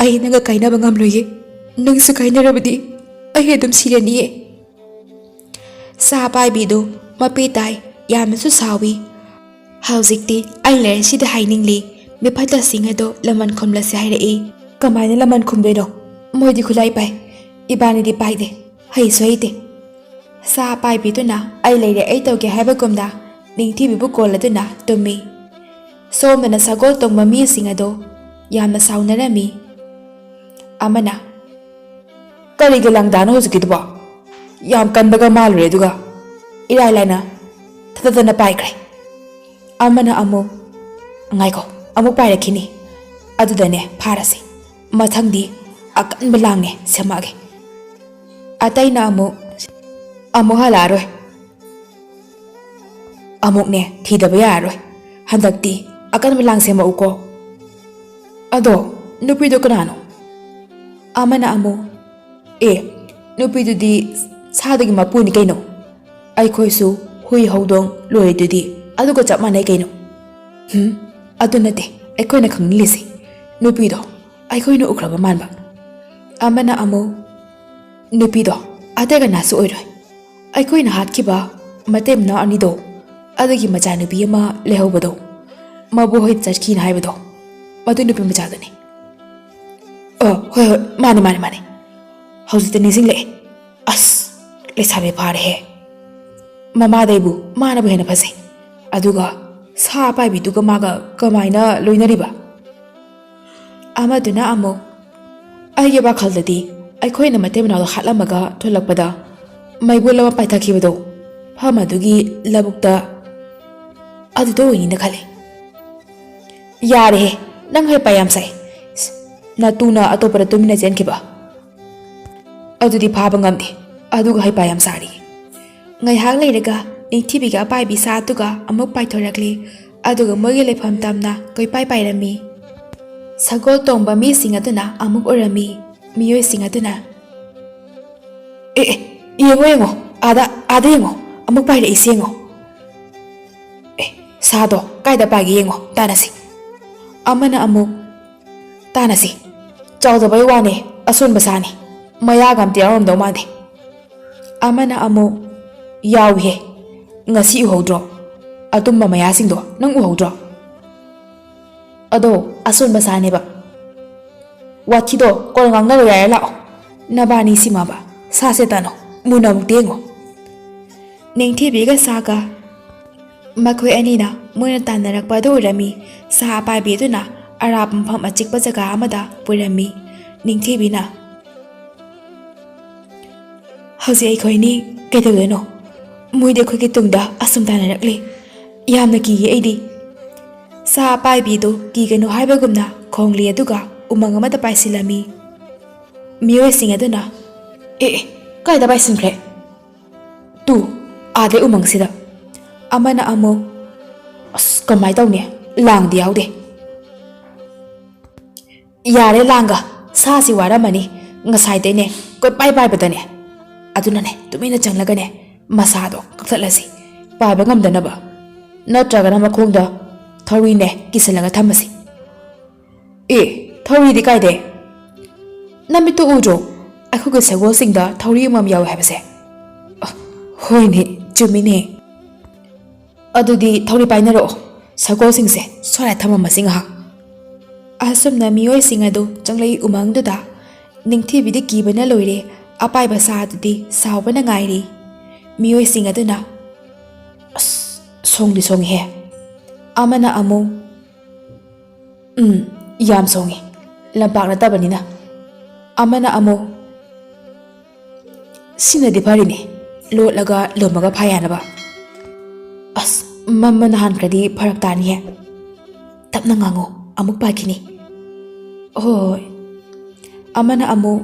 ꯑꯩ ꯅꯪꯒ ꯀꯥꯏꯅꯕ ꯉꯝꯂꯣꯏꯌꯦ꯫ ꯅꯪꯁꯨ ꯀꯥꯏꯅꯔꯕꯗꯤ ꯑꯩ ꯑꯗꯨꯝ ꯁꯤꯔꯅꯤꯌꯦ꯫ ꯁꯥ ꯄꯥꯏꯕꯤꯗꯨ ꯃꯄꯤ ꯇꯥꯏ ꯌꯥꯝꯅꯁꯨ ꯁꯥꯎꯏ꯫ ꯍꯧꯖꯤꯛꯇꯤ ꯑꯩ ꯂꯥꯏꯔꯤꯛꯁꯤꯗ ꯍꯥꯏꯅꯤꯡꯂꯤ ꯃꯤꯐꯠꯇꯁꯤꯡ ꯑꯗꯣ ꯂꯃꯟ ꯈꯨꯝꯂꯁꯦ ꯍꯥꯏꯔꯛꯏ꯫ ꯀꯃꯥꯏꯅ ꯂꯃꯟ ꯈꯨꯝꯗꯣꯏꯅꯣ? ꯃꯣꯏꯗꯤ ꯈꯨꯠꯂꯥꯏ ꯄꯥꯏ, ꯏꯕꯥꯅꯤꯗꯤ ꯄꯥꯏꯗꯦ, ꯍꯩꯁꯨ ꯍꯩꯇꯦ꯫ ꯁꯥ ꯄꯥꯏꯕꯤꯗꯨꯅ ꯑꯩ ꯂꯩꯔꯦ ꯑꯩ ꯇꯧꯒꯦ ꯍꯥꯏꯕꯒꯨꯝꯅ ꯅꯤꯡꯊꯤꯕꯤꯕꯨ ꯀꯣꯜꯂꯗꯨꯅ ꯇꯨꯝꯃꯤ꯫ ꯁꯣꯝꯗꯅ ꯁꯒꯣꯜ ꯇꯣꯡꯕ ꯃꯤꯁꯤꯡ ꯑꯗꯣ ꯌꯥꯝꯅ ꯁꯥꯎꯅꯔꯝꯃꯤ꯫ ꯑꯃꯅ ꯀꯔꯤꯒꯤ ꯂꯥꯡꯗꯥꯅꯣ ꯍꯧꯖꯤꯛꯀꯤꯗꯨꯕꯣ? ꯌꯥꯝ ꯀꯟꯕꯒ ꯃꯥꯜꯂꯨꯔꯦ ꯑꯗꯨꯒ ꯏꯔꯥꯏ ꯂꯥꯏꯅ ꯊꯗꯗꯅ ꯄꯥꯏꯈ꯭ꯔꯦ꯫ ꯑꯃꯅ ꯑꯃꯨꯛ ꯉꯥꯏꯈꯣ ꯑꯃꯨꯛ ꯄꯥꯏꯔꯛꯈꯤꯅꯤ, ꯑꯗꯨꯗꯅꯦ ꯐꯥꯔꯁꯤ, ꯃꯊꯪꯗꯤ ꯑꯀꯟꯕ ꯂꯥꯡꯅꯦ ꯁꯦꯝꯃꯛꯑꯒꯦ꯫ ꯑꯇꯩꯅ ꯑꯃꯨꯛ ꯍꯜꯂꯛꯑꯔꯣꯏ, ꯑꯃꯨꯛꯅꯦ ꯊꯤꯗꯕ ꯌꯥꯔꯔꯣꯏ, ꯍꯟꯗꯛꯇꯤ ꯑꯀꯟꯕ ꯂꯥꯡ ꯁꯦꯝꯃꯛꯎꯀꯣ꯫ ꯑꯗꯣ ꯅꯨꯄꯤꯗꯣ ꯀꯅꯥꯅꯣ? ꯑꯃꯅ ꯑꯃꯨꯛ ꯅꯨꯄꯤꯗꯨꯗꯤ ꯁꯥꯗꯨꯒꯤ ꯃꯄꯨꯅꯤ ꯀꯩꯅꯣ, ꯑꯩꯈꯣꯏꯁꯨ ꯍꯨꯏ ꯍꯧꯗꯣꯡ ꯂꯣꯏꯔꯤꯗꯨꯗꯤ ꯑꯗꯨꯒ ꯆꯞ ꯃꯥꯟꯅꯩ ꯀꯩꯅꯣ꯫ ꯑꯗꯨ ꯅꯠꯇꯦ ꯑꯩꯈꯣꯏꯅ ꯈꯪꯅꯤꯡꯂꯤꯁꯤ, ꯅꯨꯄꯤꯗꯣ ꯑꯩꯈꯣꯏꯅ ꯎꯈ꯭ꯔꯕ ꯃꯥꯟꯕ꯫ ꯑꯃꯅ ꯑꯃꯨꯛ ꯅꯨꯄꯤꯗꯣ ꯑꯇꯩ ꯀꯅꯥꯁꯨ ꯑꯣꯏꯔꯣꯏ, ꯑꯩꯈꯣꯏꯅ ꯍꯥꯠꯈꯤꯕ ꯃꯇꯩ ꯃꯅꯥꯎ ꯑꯅꯤꯗꯣ ꯑꯗꯨꯒꯤ ꯃꯆꯥꯅꯨꯄꯤ ꯑꯃ ꯂꯩꯍꯧꯕꯗꯣ, ꯃꯕꯨꯍꯣꯏ ꯆꯠꯈꯤꯅ ꯍꯥꯏꯕꯗꯣ, ꯃꯗꯨ ꯅꯨꯄꯤ ꯃꯆꯥꯗꯨꯅꯤ꯫ ꯍꯣꯏ ꯃꯥꯅꯦ, ꯍꯧꯖꯤꯛꯇ ꯅꯤꯡꯁꯤꯡꯂꯛꯑꯦ꯫ ꯑꯁ ꯂꯩꯁꯥꯕꯤ ꯐꯥꯔꯦꯍꯦ, ꯃꯃꯥꯗꯩꯕꯨ ꯃꯥꯅꯕꯨ ꯍꯦꯟꯅ ꯐꯖꯩ, ꯑꯗꯨꯒ ꯁꯥ ꯄꯥꯏꯕꯤꯗꯨꯒ ꯃꯥꯒ ꯀꯃꯥꯏꯅ ꯂꯣꯏꯅꯔꯤꯕ? ꯑꯃꯗꯨꯅ ꯑꯃꯨꯛ ꯑꯩꯒꯤ ꯋꯥꯈꯜꯗꯗꯤ ꯑꯩꯈꯣꯏꯅ ꯃꯇꯩ ꯃꯅꯥꯎꯗ ꯍꯥꯠꯂꯝꯃꯒ ꯊꯣꯛꯂꯛꯄꯗ ꯃꯩꯕꯨꯜ ꯑꯃ ꯄꯥꯏꯊꯈꯤꯕꯗꯣ ꯐꯝ ꯑꯗꯨꯒꯤ ꯂꯧꯕꯨꯛꯇ ꯑꯗꯨꯗ ꯑꯣꯏꯅꯤꯅ ꯈꯜꯂꯤ꯫ ꯌꯥꯔꯦꯍꯦ ꯅꯪ ꯍꯩꯄꯥ ꯌꯥꯝ ꯁꯥꯏ, ꯅꯇꯨꯅ ꯑꯇꯣꯞꯄꯗ ꯇꯨꯃꯤꯟꯅ ꯆꯦꯟꯈꯤꯕ ꯑꯗꯨꯗꯤ ꯐꯥꯕ ꯉꯝꯗꯦ, ꯑꯗꯨꯒ ꯍꯩꯄꯥ ꯌꯥꯝ ꯁꯥꯔꯤ꯫ ꯉꯥꯏꯍꯥꯛ ꯂꯩꯔꯒ ꯅꯤꯡꯊꯤꯕꯤꯒ ꯑꯄꯥꯏꯕꯤ ꯁꯥꯗꯨꯒ ꯑꯃꯨꯛ ꯄꯥꯏꯊꯣꯔꯛꯂꯤ, ꯑꯗꯨꯒ ꯃꯣꯏꯒꯤ ꯂꯩꯐꯝ ꯇꯝꯅ ꯀꯣꯏꯄꯥꯏ ꯄꯥꯏꯔꯝꯃꯤ꯫ ꯁꯒꯣꯜ ꯇꯣꯡꯕ ꯃꯤꯁꯤꯡ ꯑꯗꯨꯅ ꯑꯃꯨꯛ ꯎꯔꯝꯃꯤ꯫ ꯃꯤꯑꯣꯏꯁꯤꯡ ꯑꯗꯨꯅ ꯌꯦꯡꯉꯣ ꯑꯥꯗ ꯌꯦꯡꯉꯣ, ꯑꯃꯨꯛ ꯄꯥꯏꯔꯛꯏꯁꯤ ꯌꯦꯡꯉꯣ꯫ ꯁꯥꯗꯣ ꯀꯥꯏꯗ ꯄꯥꯏꯒꯦ ꯌꯦꯡꯉꯣ, ꯇꯥꯟꯅꯁꯤ꯫ ꯑꯃꯅ ꯑꯃꯨꯛ ꯇꯥꯟꯅꯁꯤ, ꯆꯥꯎꯗꯕꯩ ꯋꯥꯅꯦ, ꯑꯁꯣꯟꯕ ꯁꯥꯅꯤ, ꯃꯌꯥꯒ ꯑꯝꯇ ꯌꯥꯎꯔꯝꯗꯧ ꯃꯥꯟꯗꯦ꯫ ꯑꯃꯅ ꯑꯃꯨꯛ ꯌꯥꯎꯏꯍꯦ, ꯉꯁꯤ ꯎꯍꯧꯗ꯭ꯔꯣ? ꯑꯇꯨꯝꯕ ꯃꯌꯥꯁꯤꯡꯗꯣ ꯅꯪ ꯎꯍꯧꯗ꯭ꯔꯣ? ꯑꯗꯣ ꯑꯁꯣꯟꯕ ꯁꯥꯅꯦꯕ꯫ ꯋꯥꯊꯤꯗꯣ ꯀꯣꯟ ꯉꯥꯡꯅꯔꯣ ꯌꯥꯔꯦ, ꯂꯥꯛꯑꯣ ꯅꯕꯥꯅꯤ ꯁꯤꯃꯕ ꯁꯥꯁꯦ ꯇꯥꯅꯣ, ꯃꯨꯟꯅ ꯑꯃꯨꯛꯇ ꯌꯦꯡꯉꯣ꯫ ꯅꯤꯡꯊꯤꯕꯤꯒ ꯁꯥꯒ ꯃꯈꯣꯏ ꯑꯅꯤꯅ ꯃꯣꯏꯅ ꯇꯥꯟꯅꯔꯛꯄ ꯑꯗꯨ ꯑꯣꯏꯔꯝꯃꯤ꯫ ꯁꯥ ꯄꯥꯏꯕꯤ ꯑꯗꯨꯅ ꯑꯔꯥꯞꯄ ꯃꯐꯝ ꯑꯆꯤꯛꯄ ꯖꯒꯥ ꯑꯃꯗ ꯄꯨꯔꯝꯃꯤ꯫ ꯅꯤꯡꯊꯤꯕꯤꯅ ꯍꯧꯖꯤꯛ ꯑꯩꯈꯣꯏꯅꯤ ꯀꯩꯗꯧꯗꯣꯏꯅꯣ? ꯃꯣꯏꯗꯤ ꯑꯩꯈꯣꯏꯒꯤ ꯇꯨꯡꯗ ꯑꯁꯨꯝ ꯇꯥꯟꯅꯔꯛꯂꯤ, ꯌꯥꯝꯅ ꯀꯤꯌꯦ ꯑꯩꯗꯤ꯫ ꯁꯥ ꯄꯥꯏꯕꯤꯗꯨ ꯀꯤꯒꯅꯨ ꯍꯥꯏꯕꯒꯨꯝꯅ ꯈꯣꯡꯂꯤ, ꯑꯗꯨꯒ ꯎꯃꯪ ꯑꯃꯗ ꯄꯥꯏꯁꯤꯜꯂꯝꯃꯤ꯫ ꯃꯤꯑꯣꯏꯁꯤꯡ ꯑꯗꯨꯅ ꯀꯥꯏꯗ ꯄꯥꯏꯁꯤꯟꯈ꯭ꯔꯦ? ꯑꯥꯗꯩ ꯎꯃꯪꯁꯤꯗ꯫ ꯑꯃꯅ ꯑꯃꯨꯛ ꯀꯃꯥꯏ ꯇꯧꯅꯤ, ꯂꯥꯡꯗꯤ ꯌꯥꯎꯗꯦ꯫ ꯌꯥꯔꯦ ꯂꯥꯡꯒ, ꯁꯥꯁꯤ ꯋꯥꯔꯝꯃꯅꯤ, ꯉꯁꯥꯏꯗꯩꯅꯦ ꯀꯣꯏꯄꯥꯏ ꯄꯥꯏꯕꯗꯅꯦ, ꯑꯗꯨꯅꯅꯦ ꯇꯨꯃꯤꯟꯅ ꯆꯪꯂꯒꯅꯦ ꯃꯁꯥꯗꯣ ꯀꯛꯊꯠꯂꯁꯤ, ꯄꯥꯏꯕ ꯉꯝꯗꯅꯕ, ꯅꯠꯇ꯭ꯔꯒꯅ ꯃꯈꯣꯡꯗ ꯊꯧꯔꯤꯅꯦ ꯀꯤꯁꯜꯂꯒ ꯊꯝꯃꯁꯤ꯫ ꯊꯧꯔꯤꯗꯤ ꯀꯥꯏꯗꯩ? ꯅꯃꯤꯠꯇꯨ ꯎꯗ꯭ꯔꯣ ꯑꯩꯈꯣꯏꯒꯤ ꯁꯒꯣꯜꯁꯤꯡꯗ ꯊꯧꯔꯤ ꯑꯃꯃꯝ ꯌꯥꯎꯏ ꯍꯥꯏꯕꯁꯦ? ꯍꯣꯏꯅꯦ ꯆꯨꯝꯃꯤꯅꯦ, ꯑꯗꯨꯗꯤ ꯊꯧꯔꯤ ꯄꯥꯏꯅꯔꯛꯑꯣ, ꯁꯒꯣꯜꯁꯤꯡꯁꯦ ꯁ꯭ꯋꯥꯏꯗ ꯊꯝꯃꯝꯃꯁꯤ ꯉꯥꯏꯍꯥꯛ꯫ ꯑꯁꯨꯝꯅ ꯃꯤꯑꯣꯏꯁꯤꯡ ꯑꯗꯨ ꯆꯪꯂꯛꯏ ꯎꯃꯪꯗꯨꯗ꯫ ꯅꯤꯡꯊꯤꯕꯤꯗꯤ ꯀꯤꯕꯅ ꯂꯣꯏꯔꯦ, ꯑꯄꯥꯏꯕ ꯁꯥꯗꯨꯗꯤ ꯁꯥꯎꯕꯅ ꯉꯥꯏꯔꯤ꯫ ꯃꯤꯑꯣꯏꯁꯤꯡ ꯑꯗꯨꯅ ꯁꯣꯡꯗꯤ ꯁꯣꯡꯉꯤꯍꯦ꯫ ꯑꯃꯅ ꯑꯃꯨꯛ ꯌꯥꯝ ꯁꯣꯡꯉꯤ, ꯂꯝꯄꯥꯛ ꯅꯠꯇꯕꯅꯤꯅ꯫ ꯑꯃꯅ ꯑꯃꯨꯛ ꯁꯤꯅꯗꯤ ꯐꯔꯤꯅꯦ, ꯂꯣꯠꯂꯒ ꯂꯨꯝꯃꯒ ꯐꯥ ꯌꯥꯅꯕ ꯑꯁ ꯃꯝꯃꯅ ꯍꯥꯟꯈ꯭ꯔꯗꯤ ꯐꯔꯛ ꯇꯥꯅꯤꯍꯦ ꯇꯞꯅ ꯉꯥꯡꯉꯨ ꯑꯃꯨꯛ ꯄꯥꯏꯈꯤꯅꯤ ꯍꯣꯏ ꯑꯃꯅ ꯑꯃꯨꯛ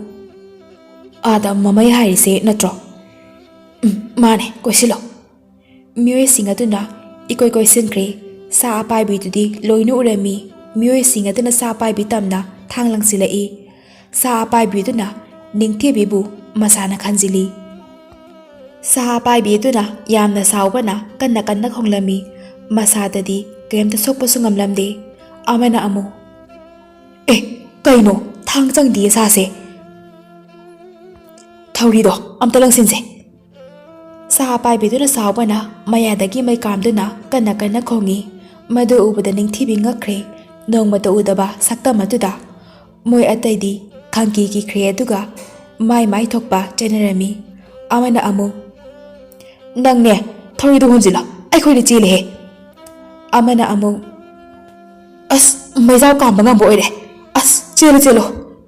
ꯑꯥꯗ ꯃꯃꯩ ꯍꯥꯏꯔꯤꯁꯦ ꯅꯠꯇ꯭ꯔꯣ ꯃꯥꯅꯦ ꯀꯣꯏꯁꯤꯜꯂꯣ ꯃꯤꯑꯣꯏꯁꯤꯡ ꯑꯗꯨꯅ ꯏꯀꯣꯏ ꯀꯣꯏꯁꯤꯟꯈ꯭ꯔꯦ ꯁꯥ ꯑꯄꯥꯏꯕꯤꯗꯨꯗꯤ ꯂꯣꯏꯅ ꯎꯔꯝꯃꯤ ꯃꯤꯑꯣꯏꯁꯤꯡ ꯑꯗꯨꯅ ꯁꯥ ꯑꯄꯥꯏꯕꯤ ꯇꯝꯅ ꯊꯥꯡ ꯂꯪꯁꯤꯜꯂꯛꯏ ꯁꯥ ꯑꯄꯥꯏꯕꯤꯗꯨꯅ ꯅꯤꯡꯊꯤꯕꯤꯕꯨ ꯃꯁꯥꯅ ꯈꯟꯖꯤꯜꯂꯤ ꯁꯥ ꯑꯄꯥꯏꯕꯤ ꯑꯗꯨꯅ ꯌꯥꯝꯅ ꯁꯥꯎꯕꯅ ꯀꯟꯅ ꯀꯟꯅ ꯈꯣꯡꯂꯝꯃꯤ ꯃꯁꯥꯗꯗꯤ ꯀꯔꯤꯝꯇ ꯁꯣꯛꯄꯁꯨ ꯉꯝꯂꯝꯗꯦ ꯑꯃꯅ ꯑꯃꯨꯛ ꯀꯩꯅꯣ ꯊꯥꯡ ꯆꯪꯗꯤꯌꯦ ꯁꯥꯁꯦ ꯊꯧꯔꯤꯗꯣ ꯑꯝꯇ ꯂꯪꯁꯤꯟꯁꯦ ꯁꯥ ꯑꯄꯥꯏꯕꯤꯗꯨꯅ ꯁꯥꯎꯕꯅ ꯃꯌꯥꯗꯒꯤ ꯃꯩ ꯀꯥꯝꯗꯨꯅ ꯀꯟꯅ ꯀꯟꯅ ꯈꯣꯡꯉꯤ ꯃꯗꯨ ꯎꯕꯗ ꯅꯤꯡꯊꯤꯕꯤ ꯉꯛꯈ꯭ꯔꯦ ꯅꯣꯡꯃꯇ ꯎꯗꯕ ꯁꯛꯇꯝ ꯑꯗꯨꯗ ꯃꯣꯏ ꯑꯇꯩꯗꯤ ꯈꯪꯀꯤ ꯀꯤꯈ꯭ꯔꯦ ꯑꯗꯨꯒ ꯃꯥꯏ ꯃꯥꯏ ꯊꯣꯛꯄ ꯆꯦꯟꯅꯔꯝꯃꯤ ꯑꯃꯅ ꯑꯃꯨꯛ ꯅꯪꯅꯦ ꯊꯧꯔꯤꯗꯣ ꯍꯨꯟꯖꯤꯜꯂꯣ ꯑꯩꯈꯣꯏꯗ ꯆꯦꯜꯂꯦꯍꯦ ꯑꯃꯅ ꯑꯃꯨꯛ ꯑꯁ ꯃꯩꯖꯥꯎ ꯀꯥꯝꯕ ꯉꯝꯕ ꯑꯣꯏꯔꯦ ꯑꯁ ꯆꯦꯜꯂꯣ ꯆꯦꯜꯂꯣ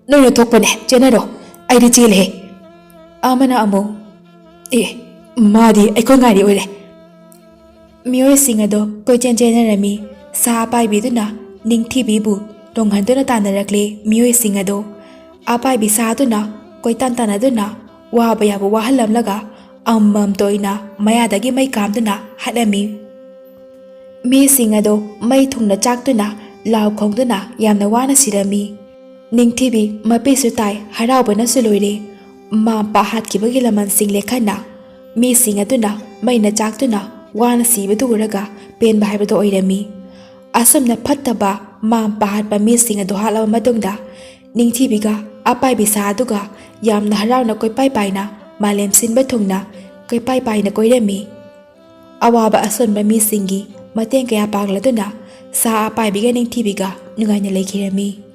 ꯅꯣꯏꯅ ꯊꯣꯛꯄꯅꯦ ꯆꯦꯟꯅꯔꯣ ꯑꯩꯗꯤ ꯆꯦꯜꯂꯦꯍꯦ ꯑꯃꯅ ꯑꯃꯨꯛ ꯃꯥꯗꯤ ꯑꯩꯈꯣꯏ ꯉꯥꯏꯔꯤ ꯑꯣꯏꯔꯦ ꯃꯤꯑꯣꯏꯁꯤꯡ ꯑꯗꯣ ꯀꯣꯏꯆꯦꯟ ꯆꯦꯟꯅꯔꯝꯃꯤ ꯁꯥ ꯑꯄꯥꯏꯕꯤꯗꯨꯅ ꯅꯤꯡꯊꯤꯕꯤꯕꯨ ꯇꯣꯡꯍꯟꯗꯨꯅ ꯇꯥꯟꯅꯔꯛꯂꯦ ꯃꯤꯑꯣꯏꯁꯤꯡ ꯑꯗꯣ ꯑꯄꯥꯏꯕꯤ ꯁꯥꯗꯨꯅ ꯀꯣꯏꯇꯥꯟ ꯇꯥꯟꯅꯗꯨꯅ ꯋꯥꯕ ꯌꯥꯕ ꯋꯥꯍꯜꯂꯝꯂꯒ ꯑꯃꯃꯝ ꯇꯣꯏꯅ ꯃꯌꯥꯗꯒꯤ ꯃꯩ ꯀꯥꯝꯗꯨꯅ ꯍꯥꯠꯂꯝꯃꯤ ꯃꯤꯁꯤꯡ ꯑꯗꯣ ꯃꯩ ꯊꯨꯡꯅ ꯆꯥꯛꯇꯨꯅ ꯂꯥꯎ ꯈꯣꯡꯗꯨꯅ ꯌꯥꯝꯅ ꯋꯥꯅ ꯁꯤꯔꯝꯃꯤ ꯅꯤꯡꯊꯤꯕꯤ ꯃꯄꯤꯁꯨ ꯇꯥꯏ ꯍꯔꯥꯎꯕꯅꯁꯨ ꯂꯣꯏꯔꯦ ꯃꯥꯝꯄꯥ ꯍꯥꯠꯈꯤꯕꯒꯤ ꯂꯃꯟꯁꯤꯡ ꯂꯦꯈꯠꯅ ꯃꯤꯁꯤꯡ ꯑꯗꯨꯅ ꯃꯩꯅ ꯆꯥꯛꯇꯨꯅ ꯋꯥꯅ ꯁꯤꯕꯗꯨ ꯎꯔꯒ ꯄꯦꯟꯕ ꯍꯥꯏꯕꯗꯣ ꯑꯣꯏꯔꯝꯃꯤ ꯑꯁꯨꯝꯅ ꯐꯠꯇꯕ ꯃꯥꯝꯄꯥ ꯍꯥꯠꯄ ꯃꯤꯁꯤꯡ ꯑꯗꯨ ꯍꯥꯠꯂꯕ ꯃꯇꯨꯡꯗ ꯅꯤꯡꯊꯤꯕꯤꯒ ꯑꯄꯥꯏꯕꯤ ꯁꯥ ꯑꯗꯨꯒ ꯌꯥꯝꯅ ꯍꯔꯥꯎꯅ ꯀꯣꯏꯄꯥꯏ ꯄꯥꯏꯅ ꯃꯥꯂꯦꯝ ꯁꯤꯟꯕ ꯊꯨꯡꯅ ꯀꯣꯏꯄꯥꯏ ꯄꯥꯏꯅ ꯀꯣꯏꯔꯝꯃꯤ ꯑꯋꯥꯕ ꯑꯁꯣꯟꯕ ꯃꯤꯁꯤꯡꯒꯤ ꯃꯇꯦꯡ ꯀꯌꯥ ꯄꯥꯡꯂꯗꯨꯅ ꯁꯥ ꯑꯄꯥꯏꯕꯤꯒ ꯅꯤꯡꯊꯤꯕꯤꯒ ꯅꯨꯡꯉꯥꯏꯅ ꯂꯩꯈꯤꯔꯝꯃꯤ